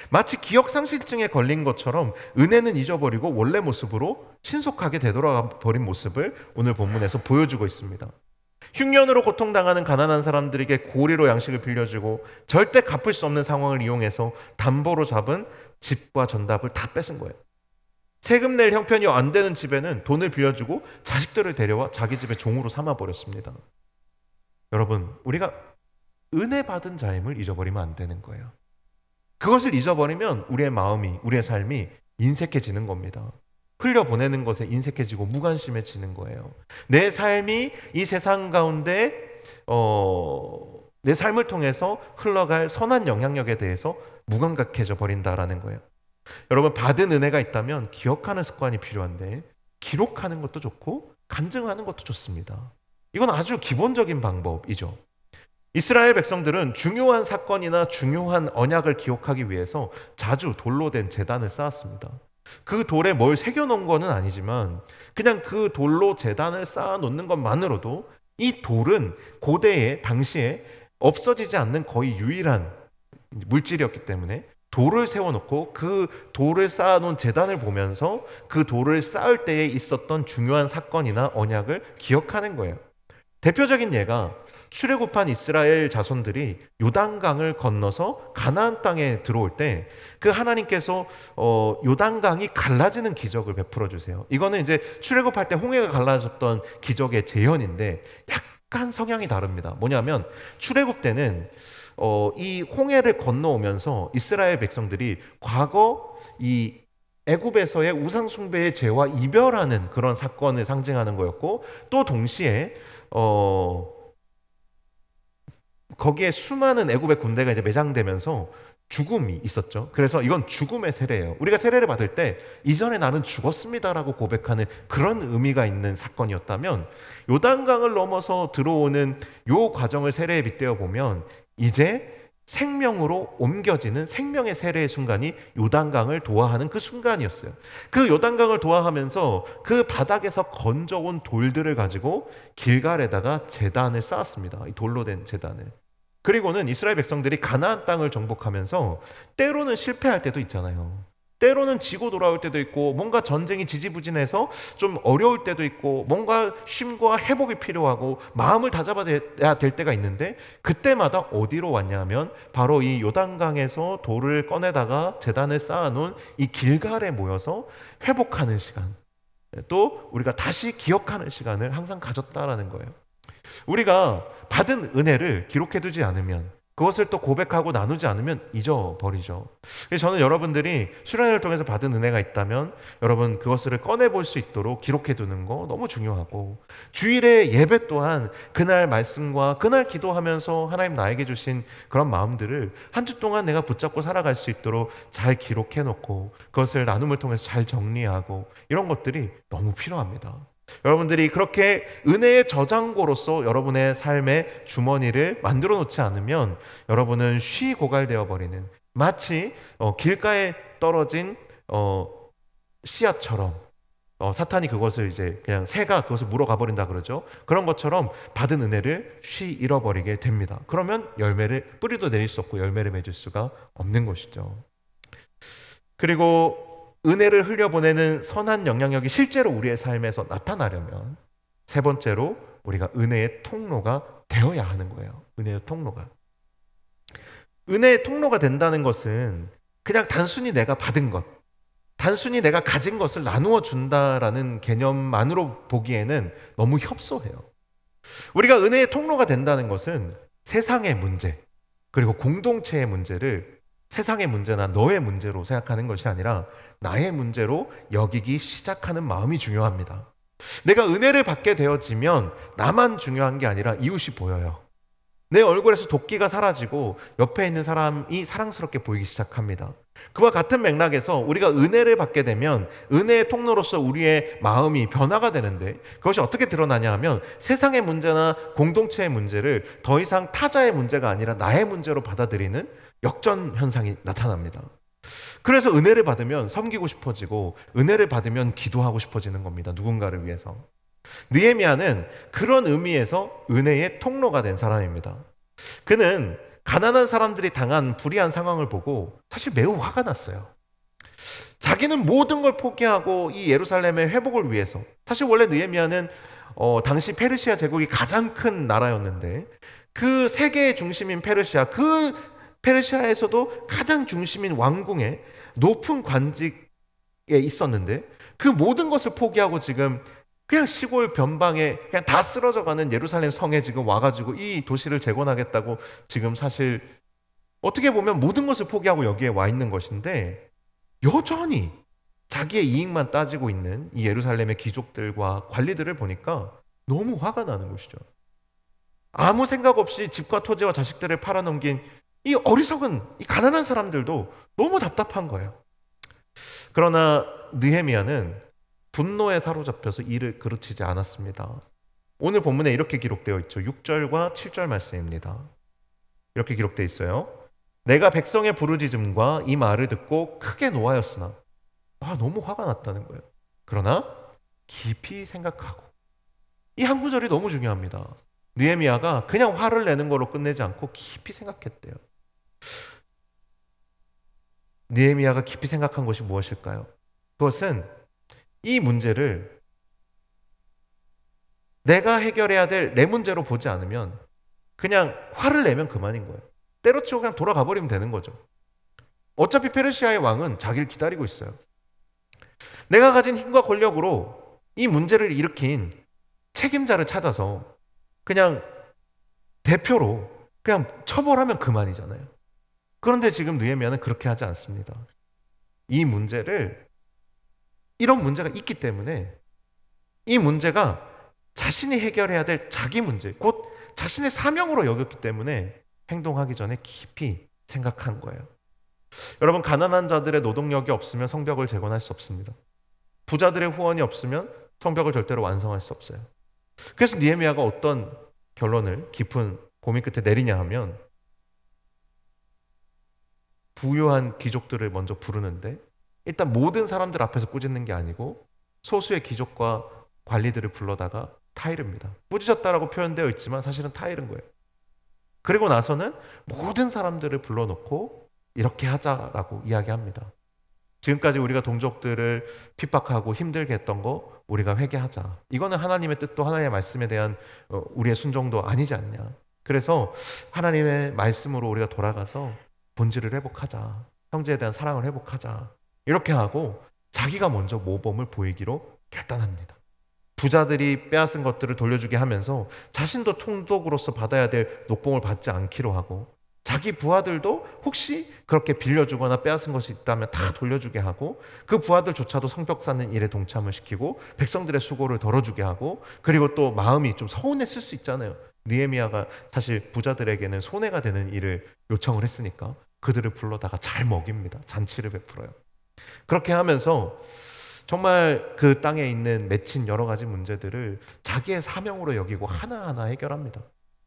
마치 기억상실증에 걸린 것처럼 은혜는 잊어버리고 원래 모습으로 신속하게 되돌아가 버린 모습을 오늘 본문에서 보여주고 있습니다. 흉년으로 고통당하는 가난한 사람들에게 고리로 양식을 빌려주고 절대 갚을 수 없는 상황을 이용해서 담보로 잡은 집과 전답을 다 뺏은 거예요. 세금 낼 형편이 안 되는 집에는 돈을 빌려주고 자식들을 데려와 자기 집의 종으로 삼아버렸습니다. 여러분, 우리가 은혜 받은 자임을 잊어버리면 안 되는 거예요. 그것을 잊어버리면 우리의 마음이, 우리의 삶이 인색해지는 겁니다. 흘려보내는 것에 인색해지고 무관심해지는 거예요. 내 삶이 이 세상 가운데 내 삶을 통해서 흘러갈 선한 영향력에 대해서 무감각해져 버린다라는 거예요. 여러분, 받은 은혜가 있다면 기억하는 습관이 필요한데 기록하는 것도 좋고 간증하는 것도 좋습니다. 이건 아주 기본적인 방법이죠. 이스라엘 백성들은 중요한 사건이나 중요한 언약을 기억하기 위해서 자주 돌로 된 제단을 쌓았습니다. 그 돌에 뭘 새겨놓은 거는 아니지만 그냥 그 돌로 제단을 쌓아놓는 것만으로도 이 돌은 고대에 당시에 없어지지 않는 거의 유일한 물질이었기 때문에 돌을 세워놓고 그 돌을 쌓아놓은 제단을 보면서 그 돌을 쌓을 때에 있었던 중요한 사건이나 언약을 기억하는 거예요. 대표적인 예가 출애굽한 이스라엘 자손들이 요단강을 건너서 가나안 땅에 들어올 때 그 하나님께서 요단강이 갈라지는 기적을 베풀어 주세요. 이거는 이제 출애굽할 때 홍해가 갈라졌던 기적의 재현인데 약간 성향이 다릅니다. 뭐냐면 출애굽 때는 이 홍해를 건너오면서 이스라엘 백성들이 과거 이 애굽에서의 우상 숭배의 죄와 이별하는 그런 사건을 상징하는 거였고, 또 동시에 거기에 수많은 애굽의 군대가 이제 매장되면서 죽음이 있었죠. 그래서 이건 죽음의 세례예요. 우리가 세례를 받을 때 이전에 나는 죽었습니다라고 고백하는 그런 의미가 있는 사건이었다면, 요단강을 넘어서 들어오는 요 과정을 세례에 빗대어 보면 이제 생명으로 옮겨지는 생명의 세례의 순간이 요단강을 도하하는 그 순간이었어요. 그 요단강을 도하하면서 그 바닥에서 건져온 돌들을 가지고 길갈에다가 제단을 쌓았습니다. 이 돌로 된 제단을. 그리고는 이스라엘 백성들이 가나안 땅을 정복하면서 때로는 실패할 때도 있잖아요. 때로는 지고 돌아올 때도 있고, 뭔가 전쟁이 지지부진해서 좀 어려울 때도 있고, 뭔가 쉼과 회복이 필요하고 마음을 다잡아야 될 때가 있는데, 그때마다 어디로 왔냐면 바로 이 요단강에서 돌을 꺼내다가 제단을 쌓아놓은 이 길갈에 모여서 회복하는 시간, 또 우리가 다시 기억하는 시간을 항상 가졌다라는 거예요. 우리가 받은 은혜를 기록해두지 않으면, 그것을 또 고백하고 나누지 않으면 잊어버리죠. 그래서 저는 여러분들이 수련회를 통해서 받은 은혜가 있다면 여러분 그것을 꺼내볼 수 있도록 기록해두는 거 너무 중요하고, 주일의 예배 또한 그날 말씀과 그날 기도하면서 하나님 나에게 주신 그런 마음들을 한 주 동안 내가 붙잡고 살아갈 수 있도록 잘 기록해놓고 그것을 나눔을 통해서 잘 정리하고, 이런 것들이 너무 필요합니다. 여러분들이 그렇게 은혜의 저장고로서 여러분의 삶의 주머니를 만들어 놓지 않으면 여러분은 고갈되어 버리는, 마치 길가에 떨어진 씨앗처럼 사탄이 그것을 이제 그냥 새가 그것을 물어가 버린다 그러죠. 그런 것처럼 받은 은혜를 잃어버리게 됩니다. 그러면 열매를 뿌리도 내릴 수 없고 열매를 맺을 수가 없는 것이죠. 그리고 은혜를 흘려보내는 선한 영향력이 실제로 우리의 삶에서 나타나려면 세 번째로 우리가 은혜의 통로가 되어야 하는 거예요. 은혜의 통로가. 은혜의 통로가 된다는 것은 그냥 단순히 내가 받은 것, 단순히 내가 가진 것을 나누어 준다라는 개념만으로 보기에는 너무 협소해요. 우리가 은혜의 통로가 된다는 것은 세상의 문제, 그리고 공동체의 문제를 세상의 문제나 너의 문제로 생각하는 것이 아니라 나의 문제로 여기기 시작하는 마음이 중요합니다. 내가 은혜를 받게 되어지면 나만 중요한 게 아니라 이웃이 보여요. 내 얼굴에서 도끼가 사라지고 옆에 있는 사람이 사랑스럽게 보이기 시작합니다. 그와 같은 맥락에서 우리가 은혜를 받게 되면 은혜의 통로로서 우리의 마음이 변화가 되는데, 그것이 어떻게 드러나냐 하면 세상의 문제나 공동체의 문제를 더 이상 타자의 문제가 아니라 나의 문제로 받아들이는 역전 현상이 나타납니다. 그래서 은혜를 받으면 섬기고 싶어지고, 은혜를 받으면 기도하고 싶어지는 겁니다. 누군가를 위해서. 느헤미야는 그런 의미에서 은혜의 통로가 된 사람입니다. 그는 가난한 사람들이 당한 불의한 상황을 보고 사실 매우 화가 났어요. 자기는 모든 걸 포기하고 이 예루살렘의 회복을 위해서, 사실 원래 느헤미야는 당시 페르시아 제국이 가장 큰 나라였는데 그 세계의 중심인 페르시아, 그 페르시아에서도 가장 중심인 왕궁에 높은 관직에 있었는데 그 모든 것을 포기하고 지금 그냥 시골 변방에 그냥 다 쓰러져가는 예루살렘 성에 지금 와가지고 이 도시를 재건하겠다고 지금 사실 어떻게 보면 모든 것을 포기하고 여기에 와 있는 것인데 여전히 자기의 이익만 따지고 있는 이 예루살렘의 귀족들과 관리들을 보니까 너무 화가 나는 것이죠. 아무 생각 없이 집과 토지와 자식들을 팔아넘긴 이 어리석은 이 가난한 사람들도 너무 답답한 거예요. 그러나 느헤미야는 분노에 사로잡혀서 이를 그르치지 않았습니다. 오늘 본문에 이렇게 기록되어 있죠. 6절과 7절 말씀입니다. 이렇게 기록되어 있어요. 내가 백성의 부르짖음과 이 말을 듣고 크게 노하였으나 너무 화가 났다는 거예요. 그러나 깊이 생각하고 이 한 구절이 너무 중요합니다. 느헤미야가 그냥 화를 내는 걸로 끝내지 않고 깊이 생각했대요. 느헤미야가 깊이 생각한 것이 무엇일까요? 그것은 이 문제를 내가 해결해야 될 내 문제로 보지 않으면 그냥 화를 내면 그만인 거예요. 때려치고 그냥 돌아가 버리면 되는 거죠. 어차피 페르시아의 왕은 자기를 기다리고 있어요. 내가 가진 힘과 권력으로 이 문제를 일으킨 책임자를 찾아서 그냥 대표로 그냥 처벌하면 그만이잖아요. 그런데 지금 느헤미야는 그렇게 하지 않습니다. 이 문제를 이런 문제가 있기 때문에 이 문제가 자신이 해결해야 될 자기 문제, 곧 자신의 사명으로 여겼기 때문에 행동하기 전에 깊이 생각한 거예요. 여러분, 가난한 자들의 노동력이 없으면 성벽을 재건할 수 없습니다. 부자들의 후원이 없으면 성벽을 절대로 완성할 수 없어요. 그래서 느헤미야가 어떤 결론을 깊은 고민 끝에 내리냐 하면 부유한 귀족들을 먼저 부르는데 일단 모든 사람들 앞에서 꾸짖는 게 아니고 소수의 귀족과 관리들을 불러다가 타이릅니다. 꾸짖었다라고 표현되어 있지만 사실은 타이른 거예요. 그리고 나서는 모든 사람들을 불러놓고 이렇게 하자라고 이야기합니다. 지금까지 우리가 동족들을 핍박하고 힘들게 했던 거 우리가 회개하자. 이거는 하나님의 뜻도 하나님의 말씀에 대한 우리의 순종도 아니지 않냐. 그래서 하나님의 말씀으로 우리가 돌아가서 본질을 회복하자. 형제에 대한 사랑을 회복하자. 이렇게 하고 자기가 먼저 모범을 보이기로 결단합니다. 부자들이 빼앗은 것들을 돌려주게 하면서 자신도 통독으로서 받아야 될 녹봉을 받지 않기로 하고 자기 부하들도 혹시 그렇게 빌려주거나 빼앗은 것이 있다면 다 돌려주게 하고 그 부하들조차도 성벽 쌓는 일에 동참을 시키고 백성들의 수고를 덜어주게 하고 그리고 또 마음이 좀 서운했을 수 있잖아요. 느헤미야가 사실 부자들에게는 손해가 되는 일을 요청을 했으니까 그들을 불러다가 잘 먹입니다. 잔치를 베풀어요. 그렇게 하면서 정말 그 땅에 있는 맺힌 여러 가지 문제들을 자기의 사명으로 여기고 하나하나 해결합니다.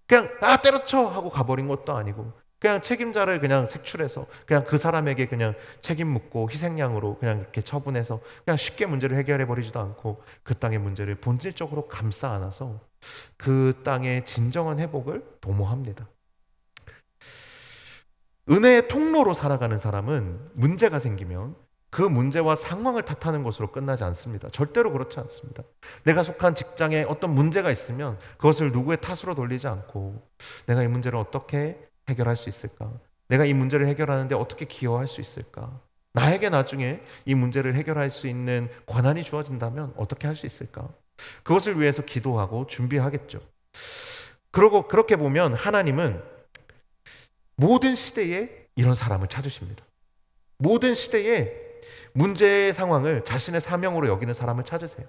그냥 때려쳐 하고 가버린 것도 아니고 그냥 책임자를 그냥 색출해서 그냥 그 사람에게 그냥 책임 묻고 희생양으로 그냥 이렇게 처분해서 그냥 쉽게 문제를 해결해 버리지도 않고 그 땅의 문제를 본질적으로 감싸 안아서 그 땅의 진정한 회복을 도모합니다. 은혜의 통로로 살아가는 사람은 문제가 생기면 그 문제와 상황을 탓하는 것으로 끝나지 않습니다. 절대로 그렇지 않습니다. 내가 속한 직장에 어떤 문제가 있으면 그것을 누구의 탓으로 돌리지 않고 내가 이 문제를 어떻게 해결할 수 있을까? 내가 이 문제를 해결하는데 어떻게 기여할 수 있을까? 나에게 나중에 이 문제를 해결할 수 있는 권한이 주어진다면 어떻게 할 수 있을까? 그것을 위해서 기도하고 준비하겠죠. 그러고 그렇게 보면 하나님은 모든 시대에 이런 사람을 찾으십니다. 모든 시대에 문제의 상황을 자신의 사명으로 여기는 사람을 찾으세요.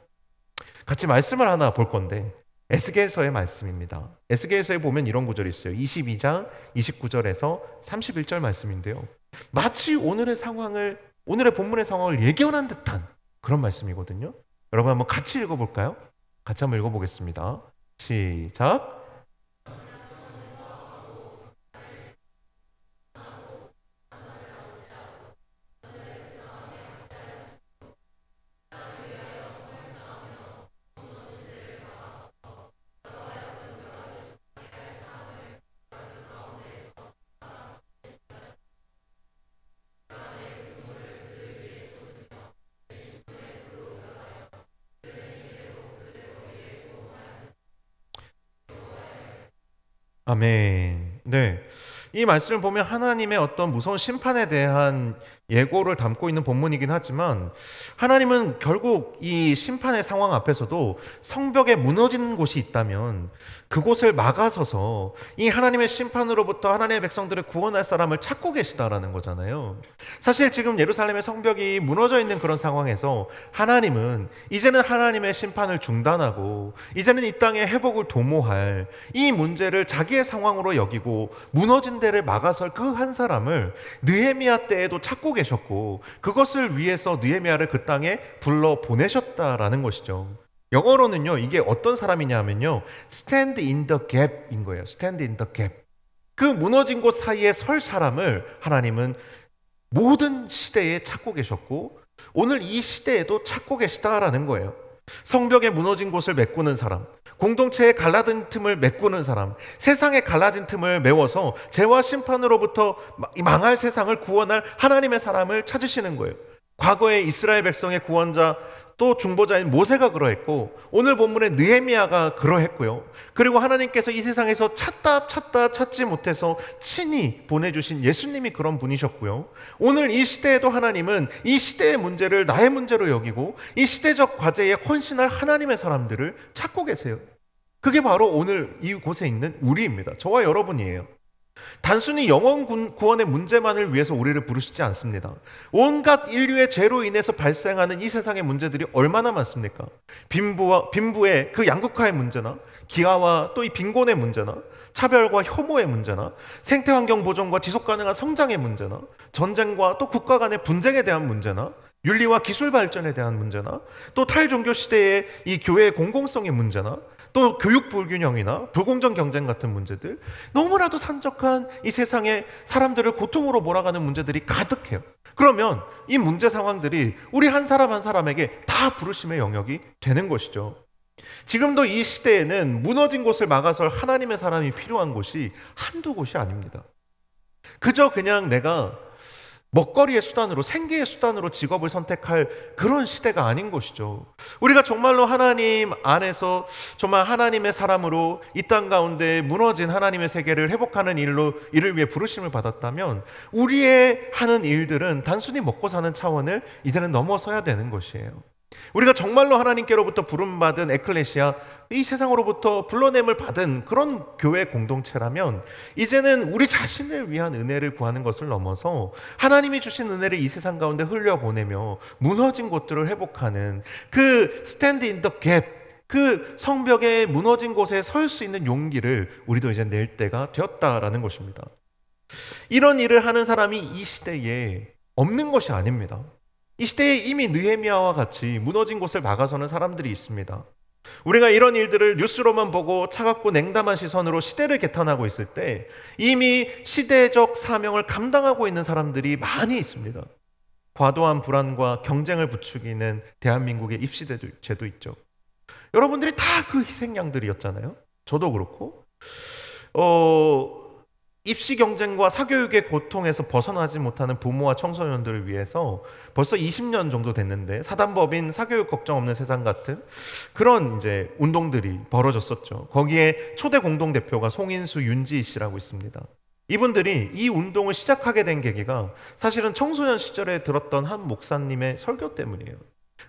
같이 말씀을 하나 볼 건데 에스겔서의 말씀입니다. 에스겔서에 보면 이런 구절이 있어요. 22장 29절에서 31절 말씀인데요. 마치 오늘의 본문의 상황을 예견한 듯한 그런 말씀이거든요. 여러분 한번 같이 읽어볼까요? 같이 한번 읽어보겠습니다. 시작. 아멘. 네. 이 말씀을 보면 하나님의 어떤 무서운 심판에 대한 예고를 담고 있는 본문이긴 하지만 하나님은 결국 이 심판의 상황 앞에서도 성벽에 무너진 곳이 있다면 그곳을 막아서서 이 하나님의 심판으로부터 하나님의 백성들을 구원할 사람을 찾고 계시다라는 거잖아요. 사실 지금 예루살렘의 성벽이 무너져 있는 그런 상황에서 하나님은 이제는 하나님의 심판을 중단하고 이제는 이 땅의 회복을 도모할 이 문제를 자기의 상황으로 여기고 무너진 데를 막아설 그 한 사람을 느헤미야 때에도 찾고 계셨고 그것을 위해서 느헤미야를 그 땅에 불러 보내셨다라는 것이죠. 영어로는요, 이게 어떤 사람이냐 하면요, stand in the gap인 거예요. stand in the gap. 그 무너진 곳 사이에 설 사람을 하나님은 모든 시대에 찾고 계셨고 오늘 이 시대에도 찾고 계시다라는 거예요. 성벽에 무너진 곳을 메꾸는 사람, 공동체의 갈라진 틈을 메꾸는 사람, 세상의 갈라진 틈을 메워서 죄와 심판으로부터 망할 세상을 구원할 하나님의 사람을 찾으시는 거예요. 과거에 이스라엘 백성의 구원자 또 중보자인 모세가 그러했고 오늘 본문의 느헤미야가 그러했고요. 그리고 하나님께서 이 세상에서 찾지 못해서 친히 보내주신 예수님이 그런 분이셨고요. 오늘 이 시대에도 하나님은 이 시대의 문제를 나의 문제로 여기고 이 시대적 과제에 헌신할 하나님의 사람들을 찾고 계세요. 그게 바로 오늘 이곳에 있는 우리입니다. 저와 여러분이에요. 단순히 영원 구원의 문제만을 위해서 우리를 부르시지 않습니다. 온갖 인류의 죄로 인해서 발생하는 이 세상의 문제들이 얼마나 많습니까? 빈부의 그 양극화의 문제나 기아와 또 이 빈곤의 문제나 차별과 혐오의 문제나 생태환경 보존과 지속가능한 성장의 문제나 전쟁과 또 국가 간의 분쟁에 대한 문제나 윤리와 기술 발전에 대한 문제나 또 탈종교 시대의 이 교회의 공공성의 문제나 또 교육 불균형이나 불공정 경쟁 같은 문제들, 너무나도 산적한 이 세상에 사람들을 고통으로 몰아가는 문제들이 가득해요. 그러면 이 문제 상황들이 우리 한 사람 한 사람에게 다 부르심의 영역이 되는 것이죠. 지금도 이 시대에는 무너진 곳을 막아설 하나님의 사람이 필요한 곳이 한두 곳이 아닙니다. 그저 그냥 내가 먹거리의 수단으로, 생계의 수단으로 직업을 선택할 그런 시대가 아닌 것이죠. 우리가 정말로 하나님 안에서 정말 하나님의 사람으로 이 땅 가운데 무너진 하나님의 세계를 회복하는 일을 위해 부르심을 받았다면 우리의 하는 일들은 단순히 먹고 사는 차원을 이제는 넘어서야 되는 것이에요. 우리가 정말로 하나님께로부터 부름받은 에클레시아, 이 세상으로부터 불러냄을 받은 그런 교회 공동체라면 이제는 우리 자신을 위한 은혜를 구하는 것을 넘어서 하나님이 주신 은혜를 이 세상 가운데 흘려보내며 무너진 곳들을 회복하는 그 스탠드 인 더 갭, 그 성벽에 무너진 곳에 설 수 있는 용기를 우리도 이제 낼 때가 되었다라는 것입니다. 이런 일을 하는 사람이 이 시대에 없는 것이 아닙니다. 이 시대에 이미 느헤미야와 같이 무너진 곳을 막아서는 사람들이 있습니다. 우리가 이런 일들을 뉴스로만 보고 차갑고 냉담한 시선으로 시대를 개탄하고 있을 때 이미 시대적 사명을 감당하고 있는 사람들이 많이 있습니다. 과도한 불안과 경쟁을 부추기는 대한민국의 입시제도 있죠. 여러분들이 다 그 희생양들이었잖아요. 저도 그렇고 입시 경쟁과 사교육의 고통에서 벗어나지 못하는 부모와 청소년들을 위해서 벌써 20년 정도 됐는데 사단법인 사교육 걱정 없는 세상 같은 그런 이제 운동들이 벌어졌었죠. 거기에 초대 공동대표가 송인수, 윤지희 씨라고 있습니다. 이분들이 이 운동을 시작하게 된 계기가 사실은 청소년 시절에 들었던 한 목사님의 설교 때문이에요.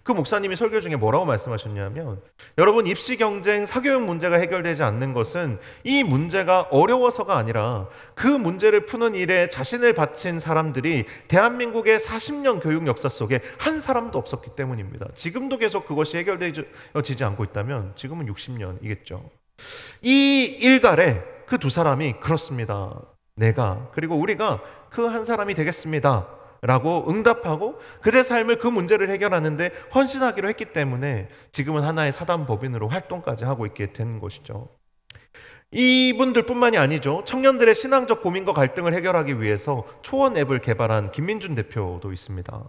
그 목사님이 설교 중에 뭐라고 말씀하셨냐면, 여러분, 입시 경쟁, 사교육 문제가 해결되지 않는 것은 이 문제가 어려워서가 아니라 그 문제를 푸는 일에 자신을 바친 사람들이 대한민국의 40년 교육 역사 속에 한 사람도 없었기 때문입니다. 지금도 계속 그것이 해결되지 않고 있다면 지금은 60년이겠죠. 이 일갈에 그 두 사람이 그렇습니다. 내가 그리고 우리가 그 한 사람이 되겠습니다 라고 응답하고 그의 삶을 그 문제를 해결하는데 헌신하기로 했기 때문에 지금은 하나의 사단법인으로 활동까지 하고 있게 된 것이죠. 이분들 뿐만이 아니죠. 청년들의 신앙적 고민과 갈등을 해결하기 위해서 초원 앱을 개발한 김민준 대표도 있습니다.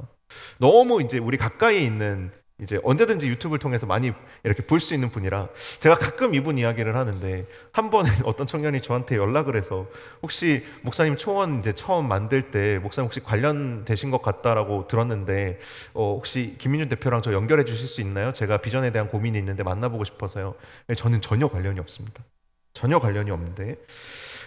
너무 이제 우리 가까이 있는, 이제 언제든지 유튜브를 통해서 많이 이렇게 볼 수 있는 분이라 제가 가끔 이분 이야기를 하는데, 한 번에 어떤 청년이 저한테 연락을 해서 혹시 목사님 초원 이제 처음 만들 때 목사님 혹시 관련되신 것 같다라고 들었는데 혹시 김민준 대표랑 저 연결해 주실 수 있나요? 제가 비전에 대한 고민이 있는데 만나보고 싶어서요. 저는 전혀 관련이 없습니다. 전혀 관련이 없는데.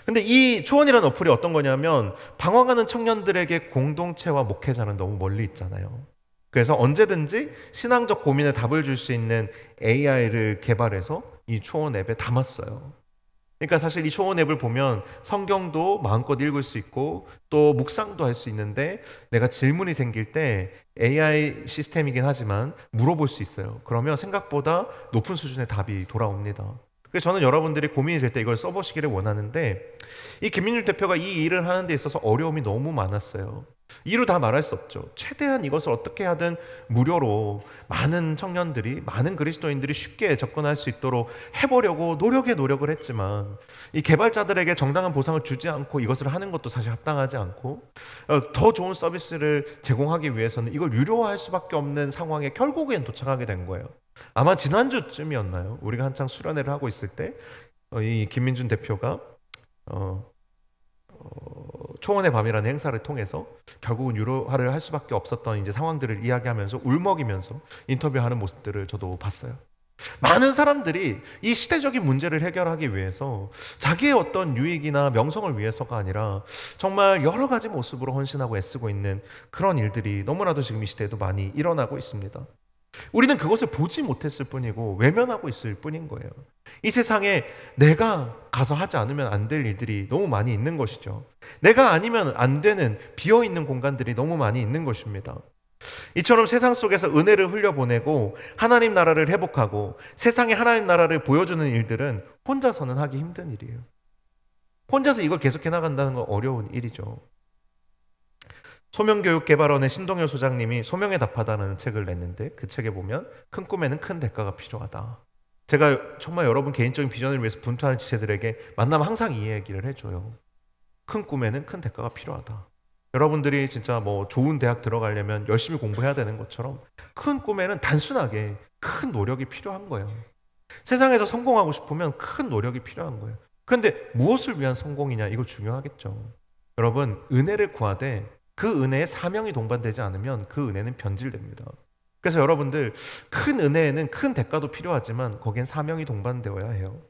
근데 이 초원이라는 어플이 어떤 거냐면 방황하는 청년들에게 공동체와 목회자는 너무 멀리 있잖아요. 그래서 언제든지 신앙적 고민에 답을 줄 수 있는 AI를 개발해서 이 초원 앱에 담았어요. 그러니까 사실 이 초원 앱을 보면 성경도 마음껏 읽을 수 있고 또 묵상도 할 수 있는데 내가 질문이 생길 때 AI 시스템이긴 하지만 물어볼 수 있어요. 그러면 생각보다 높은 수준의 답이 돌아옵니다. 그래서 저는 여러분들이 고민이 될 때 이걸 써보시기를 원하는데 이 김민준 대표가 이 일을 하는 데 있어서 어려움이 너무 많았어요. 이루 다 말할 수 없죠. 최대한 이것을 어떻게 하든 무료로 많은 청년들이, 많은 그리스도인들이 쉽게 접근할 수 있도록 해보려고 노력을 했지만 이 개발자들에게 정당한 보상을 주지 않고 이것을 하는 것도 사실 합당하지 않고 더 좋은 서비스를 제공하기 위해서는 이걸 유료화할 수밖에 없는 상황에 결국엔 도착하게 된 거예요. 아마 지난주쯤이었나요? 우리가 한창 수련회를 하고 있을 때 이 김민준 대표가 초원의 밤이라는 행사를 통해서 결국은 유료화를 할 수밖에 없었던 이제 상황들을 이야기하면서 울먹이면서 인터뷰하는 모습들을 저도 봤어요. 많은 사람들이 이 시대적인 문제를 해결하기 위해서 자기의 어떤 유익이나 명성을 위해서가 아니라 정말 여러 가지 모습으로 헌신하고 애쓰고 있는 그런 일들이 너무나도 지금 이 시대에도 많이 일어나고 있습니다. 우리는 그것을 보지 못했을 뿐이고 외면하고 있을 뿐인 거예요. 이 세상에 내가 가서 하지 않으면 안 될 일들이 너무 많이 있는 것이죠. 내가 아니면 안 되는 비어있는 공간들이 너무 많이 있는 것입니다. 이처럼 세상 속에서 은혜를 흘려보내고 하나님 나라를 회복하고 세상에 하나님 나라를 보여주는 일들은 혼자서는 하기 힘든 일이에요. 혼자서 이걸 계속해 나간다는 건 어려운 일이죠. 소명교육개발원의 신동엽 소장님이 소명에 답하다는 책을 냈는데 그 책에 보면 큰 꿈에는 큰 대가가 필요하다. 제가 정말 여러분 개인적인 비전을 위해서 분투하는 지체들에게 만나면 항상 이 얘기를 해줘요. 큰 꿈에는 큰 대가가 필요하다. 여러분들이 진짜 뭐 좋은 대학 들어가려면 열심히 공부해야 되는 것처럼 큰 꿈에는 단순하게 큰 노력이 필요한 거예요. 세상에서 성공하고 싶으면 큰 노력이 필요한 거예요. 그런데 무엇을 위한 성공이냐, 이거 중요하겠죠. 여러분, 은혜를 구하되 그 은혜에 사명이 동반되지 않으면 그 은혜는 변질됩니다. 그래서 여러분들, 큰 은혜에는 큰 대가도 필요하지만 거기엔 사명이 동반되어야 해요.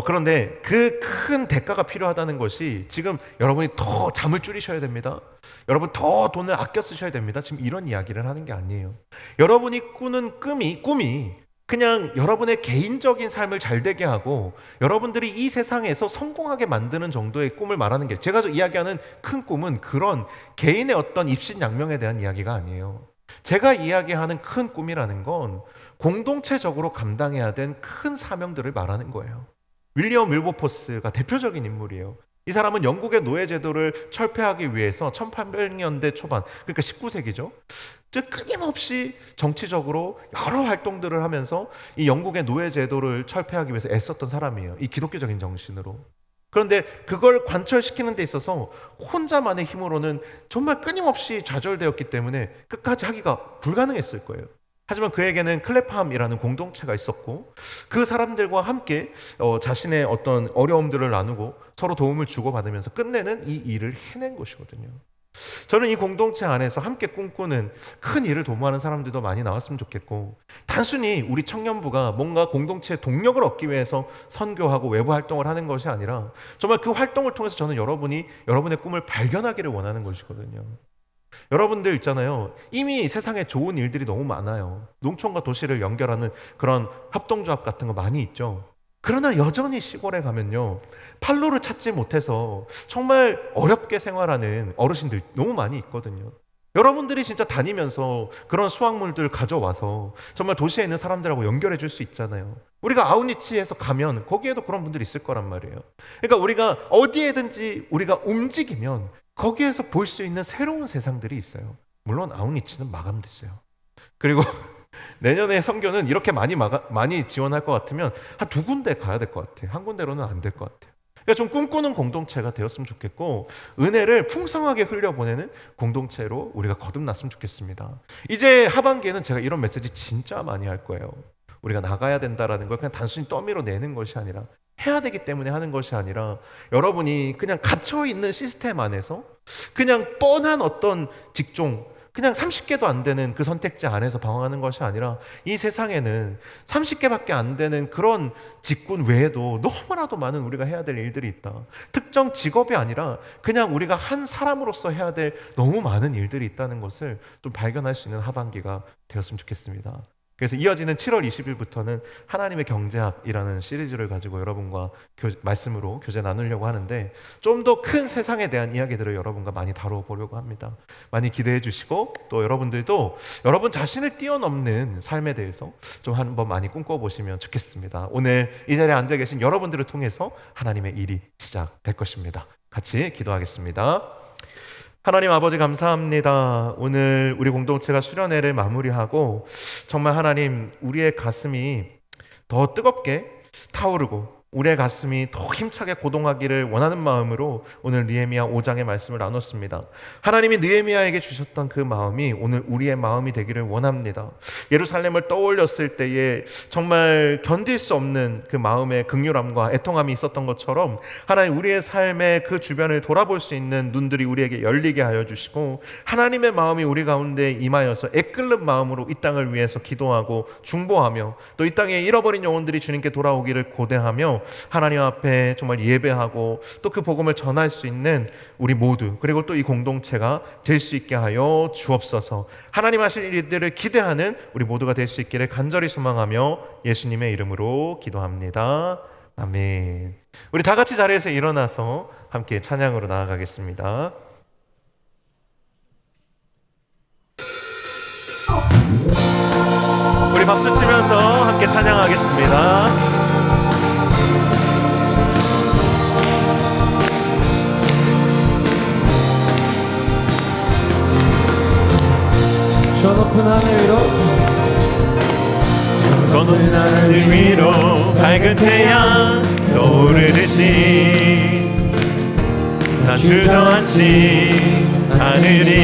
그런데 그 큰 대가가 필요하다는 것이 지금 여러분이 더 잠을 줄이셔야 됩니다. 여러분 더 돈을 아껴 쓰셔야 됩니다. 지금 이런 이야기를 하는 게 아니에요. 여러분이 꾸는 꿈이 그냥 여러분의 개인적인 삶을 잘 되게 하고 여러분들이 이 세상에서 성공하게 만드는 정도의 꿈을 말하는 게, 제가 이야기하는 큰 꿈은 그런 개인의 어떤 입신양명에 대한 이야기가 아니에요. 제가 이야기하는 큰 꿈이라는 건 공동체적으로 감당해야 된 큰 사명들을 말하는 거예요. 윌리엄 윌버포스가 대표적인 인물이에요. 이 사람은 영국의 노예제도를 철폐하기 위해서 1800년대 초반, 그러니까 19세기죠. 즉 끊임없이 정치적으로 여러 활동들을 하면서 이 영국의 노예제도를 철폐하기 위해서 애썼던 사람이에요. 이 기독교적인 정신으로. 그런데 그걸 관철시키는 데 있어서 혼자만의 힘으로는 정말 끊임없이 좌절되었기 때문에 끝까지 하기가 불가능했을 거예요. 하지만 그에게는 클레팜이라는 공동체가 있었고 그 사람들과 함께 자신의 어떤 어려움들을 나누고 서로 도움을 주고받으면서 끝내는 이 일을 해낸 것이거든요. 저는 이 공동체 안에서 함께 꿈꾸는 큰 일을 도모하는 사람들도 많이 나왔으면 좋겠고, 단순히 우리 청년부가 뭔가 공동체의 동력을 얻기 위해서 선교하고 외부 활동을 하는 것이 아니라 정말 그 활동을 통해서 저는 여러분이 여러분의 꿈을 발견하기를 원하는 것이거든요. 여러분들 있잖아요. 이미 세상에 좋은 일들이 너무 많아요. 농촌과 도시를 연결하는 그런 협동조합 같은 거 많이 있죠. 그러나 여전히 시골에 가면요, 판로를 찾지 못해서 정말 어렵게 생활하는 어르신들 너무 많이 있거든요. 여러분들이 진짜 다니면서 그런 수확물들을 가져와서 정말 도시에 있는 사람들하고 연결해 줄 수 있잖아요. 우리가 아우니치에서 가면 거기에도 그런 분들이 있을 거란 말이에요. 그러니까 우리가 어디에든지 우리가 움직이면 거기에서 볼 수 있는 새로운 세상들이 있어요. 물론 아우니치는 마감됐어요. 그리고 내년에 선교는 이렇게 많이 지원할 것 같으면 한 2군데 가야 될 것 같아요. 한 군데로는 안 될 것 같아요. 그러니까 좀 꿈꾸는 공동체가 되었으면 좋겠고, 은혜를 풍성하게 흘려보내는 공동체로 우리가 거듭났으면 좋겠습니다. 이제 하반기에는 제가 이런 메시지 진짜 많이 할 거예요. 우리가 나가야 된다라는 걸 그냥 단순히 떠미로 내는 것이 아니라, 해야 되기 때문에 하는 것이 아니라, 여러분이 그냥 갇혀있는 시스템 안에서 그냥 뻔한 어떤 직종, 그냥 30개도 안 되는 그 선택지 안에서 방황하는 것이 아니라 이 세상에는 30개밖에 안 되는 그런 직군 외에도 너무나도 많은 우리가 해야 될 일들이 있다. 특정 직업이 아니라 그냥 우리가 한 사람으로서 해야 될 너무 많은 일들이 있다는 것을 좀 발견할 수 있는 하반기가 되었으면 좋겠습니다. 그래서 이어지는 7월 20일부터는 하나님의 경제학이라는 시리즈를 가지고 여러분과 말씀으로 교제 나누려고 하는데, 좀 더 큰 세상에 대한 이야기들을 여러분과 많이 다뤄보려고 합니다. 많이 기대해 주시고, 또 여러분들도 여러분 자신을 뛰어넘는 삶에 대해서 좀 한번 많이 꿈꿔보시면 좋겠습니다. 오늘 이 자리에 앉아 계신 여러분들을 통해서 하나님의 일이 시작될 것입니다. 같이 기도하겠습니다. 하나님 아버지 감사합니다. 오늘 우리 공동체가 수련회를 마무리하고 정말 하나님, 우리의 가슴이 더 뜨겁게 타오르고 우리의 가슴이 더 힘차게 고동하기를 원하는 마음으로 오늘 느헤미야 5장의 말씀을 나눴습니다. 하나님이 느헤미야에게 주셨던 그 마음이 오늘 우리의 마음이 되기를 원합니다. 예루살렘을 떠올렸을 때에 정말 견딜 수 없는 그 마음의 긍휼함과 애통함이 있었던 것처럼 하나님, 우리의 삶의 그 주변을 돌아볼 수 있는 눈들이 우리에게 열리게 하여 주시고, 하나님의 마음이 우리 가운데 임하여서 애끓는 마음으로 이 땅을 위해서 기도하고 중보하며, 또 이 땅에 잃어버린 영혼들이 주님께 돌아오기를 고대하며 하나님 앞에 정말 예배하고 또 그 복음을 전할 수 있는 우리 모두, 그리고 또 이 공동체가 될 수 있게 하여 주옵소서. 하나님 하실 일들을 기대하는 우리 모두가 될 수 있기를 간절히 소망하며 예수님의 이름으로 기도합니다. 아멘. 우리 다 같이 자리에서 일어나서 함께 찬양으로 나아가겠습니다. 우리 박수 치면서 함께 찬양하겠습니다. 저 높은 하늘 위로, 저 높은 하늘 위로 밝은 태양 떠오르듯이 나 주저앉지 않으리.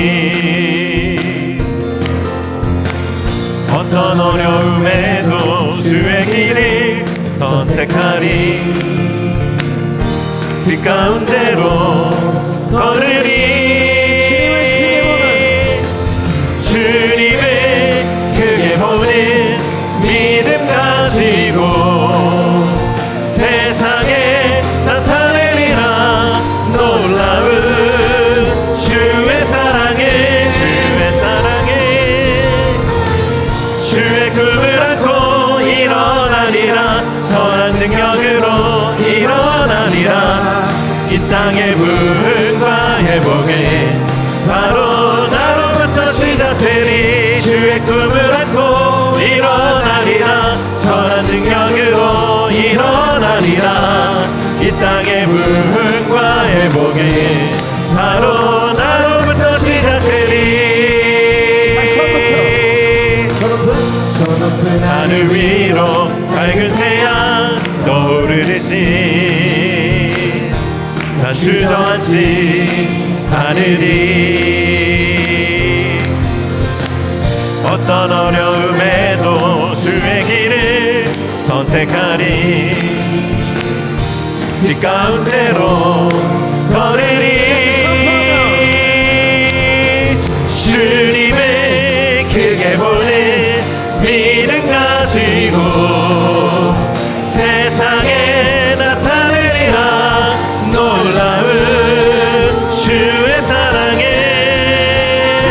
어떤 어려움에도 주의 길을 선택하리. 빛 가운데로 걸으리. 주님을 크게 보는 믿음 가지고 세상에 나타내리라. 놀라운 주의 사랑에, 주의 사랑에, 주의 꿈을 안고 일어나리라. 선한 능력으로 일어나리라. 이 땅의 부흥과 회복에 바로 나로부터 시작되리. 주의 꿈을 안고 일어나리라. 선한 능력으로 일어나리라. 이 땅의 부흥과 회복에 바로 나로부터 시작되리. 저 높은 하늘 위로 밝은 태양 떠오르듯이 나 주저앉지 않으리. 어떤 어려움에도 주의 길을 선택하리. 빛 가운데로 걸으리. 주님을 크게 보는 믿음 가지고 세상에 나타내리라. 놀라운 주의 사랑에,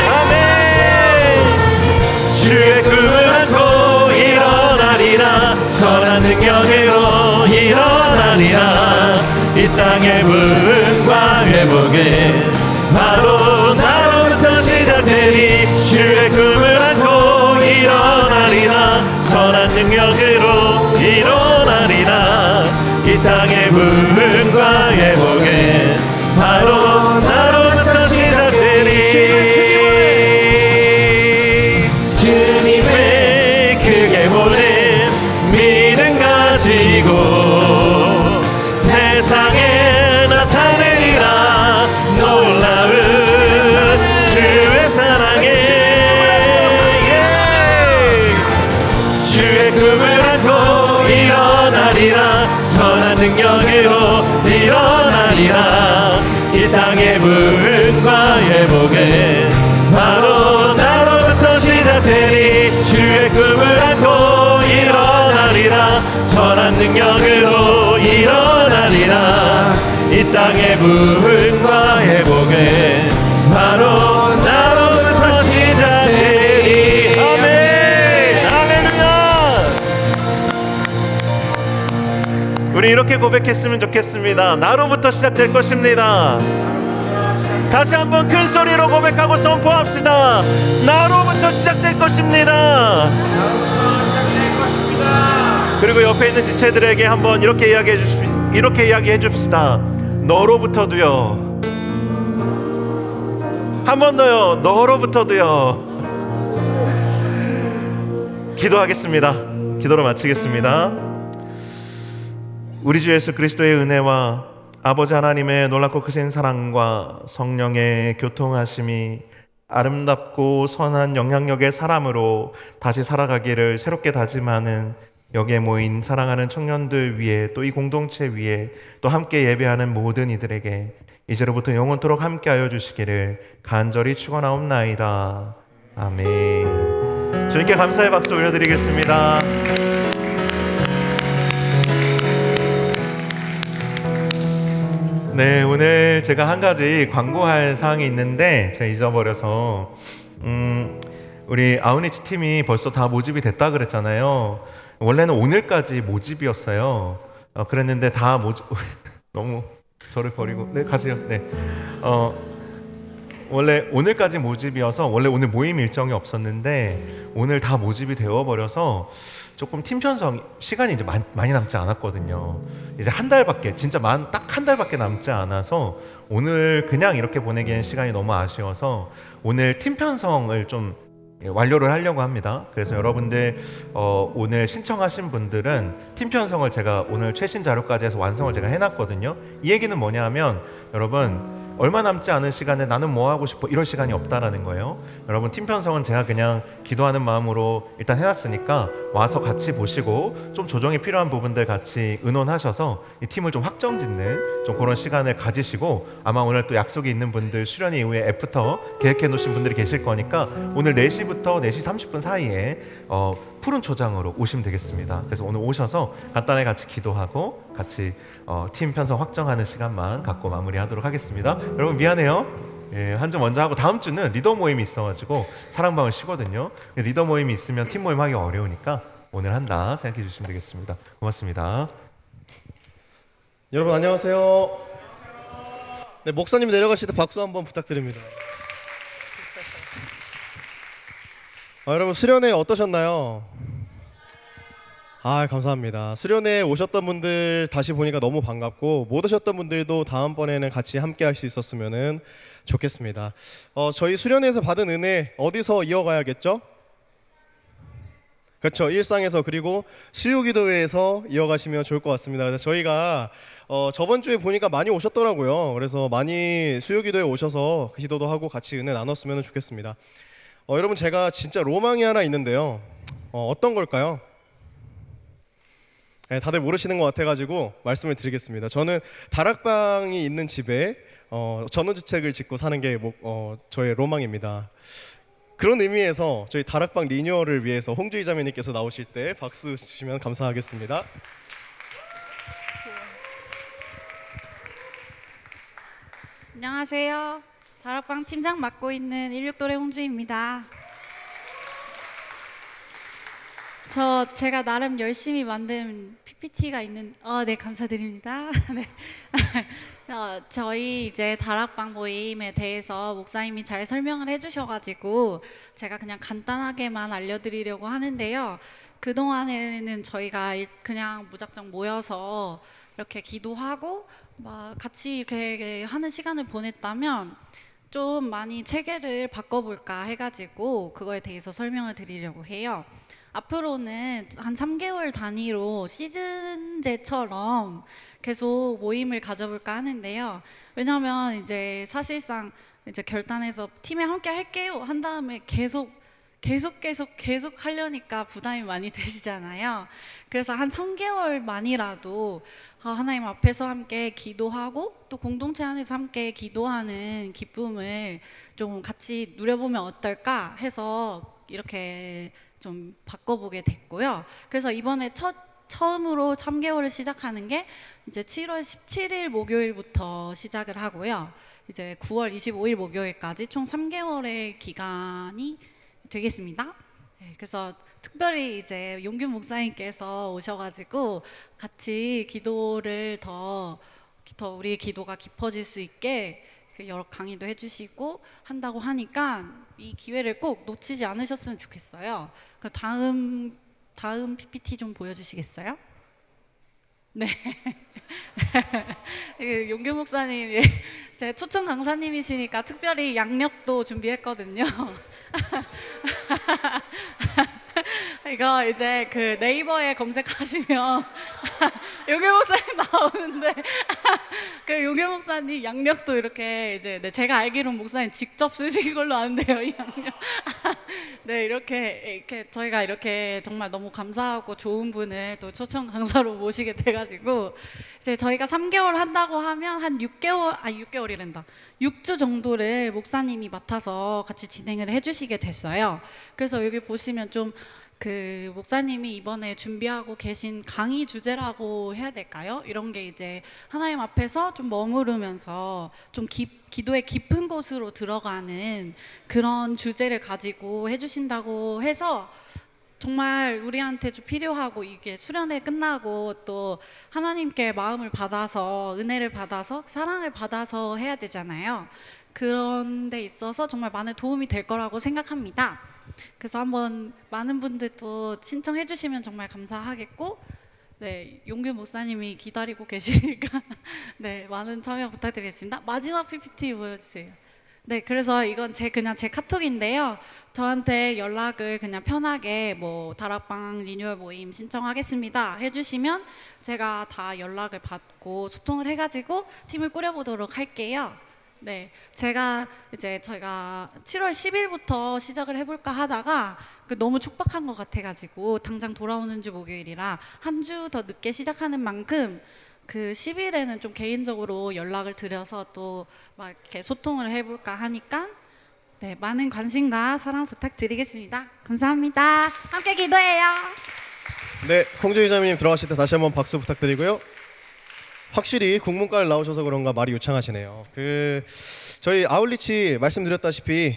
아멘. 주의 꿈을 안고 일어나리라. 선한 능력으로 일어나리라. 이 땅의 부흥과 회복에 바로 나로부터 시작되리. 주의 꿈을 안고 일어나리라. 선한 능력으로 일어나리라. 이 땅의 부흥과 회복에 바로 나로부터 시작되리. 주님을 크게 보는 믿음 가지고 세상에 나타내리라. 놀라운 주의 사랑에, 주의 꿈을 안고 일어나리라. 선한 능력으로 일어나리라. 이 땅의 부흥과 회복에 바로 능력으로 일어나리라. 이 땅의 부흥과 회복은 바로 나로부터 시작되리. 아멘. 할렐루야. 우리 이렇게 고백했으면 좋겠습니다. 나로부터 시작될 것입니다. 다시 한번 큰 소리로 고백하고 선포합시다. 나로부터 시작될 것입니다. 그리고 옆에 있는 지체들에게 한번 이렇게 이야기해 줍시다. 너로부터도요. 한 번 더요. 너로부터도요. 기도하겠습니다. 기도를 마치겠습니다. 우리 주 예수 그리스도의 은혜와 아버지 하나님의 놀랍고 크신 사랑과 성령의 교통하심이 아름답고 선한 영향력의 사람으로 다시 살아가기를 새롭게 다짐하는 여기에 모인 사랑하는 청년들 위에, 또 이 공동체 위에, 또 함께 예배하는 모든 이들에게 이제로부터 영원토록 함께하여 주시기를 간절히 축원하옵나이다. 아멘. 주님께 감사의 박수 올려드리겠습니다. 네, 오늘 제가 한 가지 광고할 사항이 있는데 제가 잊어버려서 우리 아우니치 팀이 벌써 다 모집이 됐다 그랬잖아요. 원래는 오늘까지 모집이었어요. 그랬는데 다 모집 너무 저를 버리고 네 가세요. 네. 원래 오늘까지 모집이어서 원래 오늘 모임 일정이 없었는데 오늘 다 모집이 되어버려서 조금 팀 편성 시간이 이제 많이 남지 않았거든요. 이제 한 달밖에 진짜 딱 한 달밖에 남지 않아서 오늘 그냥 이렇게 보내기엔 시간이 너무 아쉬워서 오늘 팀 편성을 좀 완료를 하려고 합니다. 그래서 여러분들 오늘 신청하신 분들은 팀 편성을 제가 오늘 최신 자료까지 해서 완성을 제가 해놨거든요. 이 얘기는 뭐냐면 여러분 얼마 남지 않은 시간에 나는 뭐 하고 싶어 이럴 시간이 없다라는 거예요. 여러분 팀 편성은 제가 그냥 기도하는 마음으로 일단 해놨으니까 와서 같이 보시고 좀 조정이 필요한 부분들 같이 의논하셔서 이 팀을 좀 확정짓는 좀 그런 시간을 가지시고 아마 오늘 또 약속이 있는 분들 수련 이후에 애프터 계획해 놓으신 분들이 계실 거니까 오늘 4시부터 4시 30분 사이에 푸른 초장으로 오시면 되겠습니다. 그래서 오늘 오셔서 간단하게 같이 기도하고 같이 팀 편성 확정하는 시간만 갖고 마무리하도록 하겠습니다. 여러분 미안해요. 한 주 먼저 하고 다음 주는 리더 모임이 있어가지고 사랑방을 쉬거든요. 리더 모임이 있으면 팀 모임 하기 어려우니까 오늘 한다 생각해 주시면 되겠습니다. 고맙습니다. 여러분 안녕하세요. 네, 목사님 내려가실 때 박수 한번 부탁드립니다. 여러분 수련회 어떠셨나요? 감사합니다. 수련회 오셨던 분들 다시 보니까 너무 반갑고 못 오셨던 분들도 다음번에는 같이 함께 할 수 있었으면 좋겠습니다. 저희 수련회에서 받은 은혜 어디서 이어가야겠죠? 그렇죠. 일상에서 그리고 수요기도회에서 이어가시면 좋을 것 같습니다. 그래서 저희가 저번 주에 보니까 많이 오셨더라고요. 그래서 많이 수요기도회 오셔서 기도도 하고 같이 은혜 나눴으면 좋겠습니다. 여러분 제가 진짜 로망이 하나 있는데요. 어떤 걸까요? 네, 다들 모르시는 것 같아가지고 말씀을 드리겠습니다. 저는 다락방이 있는 집에 전원주택을 짓고 사는 게 저의 로망입니다. 그런 의미에서 저희 다락방 리뉴얼을 위해서 홍주희 자매님께서 나오실 때 박수 주시면 감사하겠습니다. 안녕하세요. 다락방 팀장 맡고 있는 16도래 홍주입니다. 제가 나름 열심히 만든 PPT가 있는 네 감사드립니다. 네. 저희 이제 다락방 모임에 대해서 목사님이 잘 설명을 해주셔가지고 제가 그냥 간단하게만 알려드리려고 하는데요. 그동안에는 저희가 그냥 무작정 모여서 이렇게 기도하고 막 같이 이렇게 하는 시간을 보냈다면 좀 많이 체계를 바꿔볼까 해가지고 그거에 대해서 설명을 드리려고 해요. 앞으로는 한 3개월 단위로 시즌제처럼 계속 모임을 가져볼까 하는데요. 왜냐하면 이제 사실상 이제 결단해서 팀에 함께 할게요 한 다음에 계속 하려니까 부담이 많이 되시잖아요. 그래서 한 3개월만이라도 하나님 앞에서 함께 기도하고 또 공동체 안에서 함께 기도하는 기쁨을 좀 같이 누려보면 어떨까 해서 이렇게 좀 바꿔보게 됐고요. 그래서 이번에 첫 처음으로 3개월을 시작하는 게 이제 7월 17일 목요일부터 시작을 하고요. 이제 9월 25일 목요일까지 총 3개월의 기간이 되겠습니다. 네, 그래서 특별히 이제 용균 목사님께서 오셔가지고 같이 기도를 더 우리 기도가 깊어질 수 있게 여러 강의도 해주시고 한다고 하니까 이 기회를 꼭 놓치지 않으셨으면 좋겠어요. 그 다음 PPT 좀 보여주시겠어요? 네. 용균 목사님, 예, 제 초청 강사님이시니까 특별히 양력도 준비했거든요. 이거 이제 그 네이버에 검색하시면 용균 목사님 나오는데 그 용균 목사님 양력도 이렇게 이제 제가 알기로는 목사님 직접 쓰신 걸로 아는데요, 이 양력. 네, 이렇게 저희가 이렇게 정말 너무 감사하고 좋은 분을 또 초청 강사로 모시게 돼가지고 이제 저희가 3개월 한다고 하면 한 6개월이란다. 6주 정도를 목사님이 맡아서 같이 진행을 해주시게 됐어요. 그래서 여기 보시면 좀 그 목사님이 이번에 준비하고 계신 강의 주제라고 해야 될까요? 이런 게 이제 하나님 앞에서 좀 머무르면서 좀 기도의 깊은 곳으로 들어가는 그런 주제를 가지고 해주신다고 해서 정말 우리한테 좀 필요하고 이게 수련회 끝나고 또 하나님께 마음을 받아서 은혜를 받아서 사랑을 받아서 해야 되잖아요. 그런 데 있어서 정말 많은 도움이 될 거라고 생각합니다. 그래서 한번 많은 분들도 신청해 주시면 정말 감사하겠고, 네, 용균 목사님이 기다리고 계시니까 네, 많은 참여 부탁드리겠습니다. 마지막 PPT 보여주세요. 네, 그래서 이건 그냥 제 카톡인데요. 저한테 연락을 그냥 편하게 뭐 다락방 리뉴얼 모임 신청하겠습니다 해주시면 제가 다 연락을 받고 소통을 해가지고 팀을 꾸려보도록 할게요. 네, 저희가 7월 10일부터 시작을 해볼까 하다가 너무 촉박한 것 같아가지고 당장 돌아오는 주 목요일이라 한 주 더 늦게 시작하는 만큼 그 10일에는 좀 개인적으로 연락을 드려서 또 막 이렇게 소통을 해볼까 하니까 네, 많은 관심과 사랑 부탁드리겠습니다. 감사합니다. 함께 기도해요. 네, 홍주 기자님 들어가실 때 다시 한번 박수 부탁드리고요. 확실히 국문과를 나오셔서 그런가 말이 유창하시네요. 저희 아울리치 말씀드렸다시피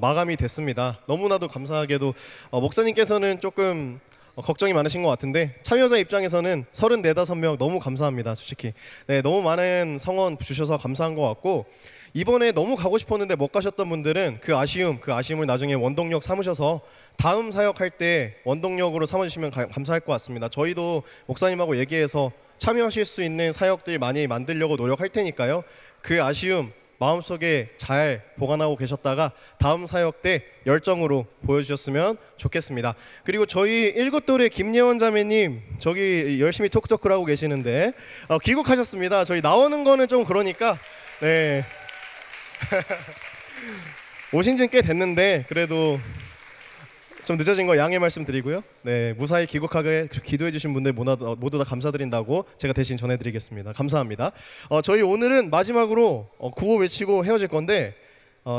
마감이 됐습니다. 너무나도 감사하게도 목사님께서는 조금 걱정이 많으신 것 같은데 참여자 입장에서는 34~35명 너무 감사합니다. 솔직히 네, 너무 많은 성원 주셔서 감사한 것 같고, 이번에 너무 가고 싶었는데 못 가셨던 분들은 그 아쉬움을 나중에 원동력 삼으셔서 다음 사역할 때 원동력으로 삼아주시면 감사할 것 같습니다. 저희도 목사님하고 얘기해서 참여하실 수 있는 사역들 많이 만들려고 노력할 테니까요. 그 아쉬움 마음속에 잘 보관하고 계셨다가 다음 사역 때 열정으로 보여주셨으면 좋겠습니다. 그리고 저희 일곱돌의 김예원 자매님 저기 열심히 톡톡을 하고 계시는데 귀국하셨습니다. 저희 나오는 거는 좀 그러니까 네 오신 지는 꽤 됐는데 그래도 좀 늦어진 거 양해 말씀드리고요. 네, 무사히 귀국하게 기도해 주신 분들 모두 다 감사드린다고 제가 대신 전해드리겠습니다. 감사합니다. 저희 오늘은 마지막으로 구호 외치고 헤어질 건데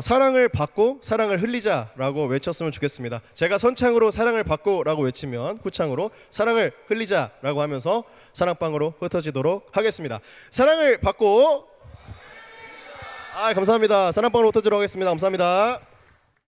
사랑을 받고 사랑을 흘리자라고 외쳤으면 좋겠습니다. 제가 선창으로 사랑을 받고라고 외치면 후창으로 사랑을 흘리자라고 하면서 사랑방으로 흩어지도록 하겠습니다. 사랑을 받고 감사합니다. 사랑방으로 흩어지도록 하겠습니다. 감사합니다.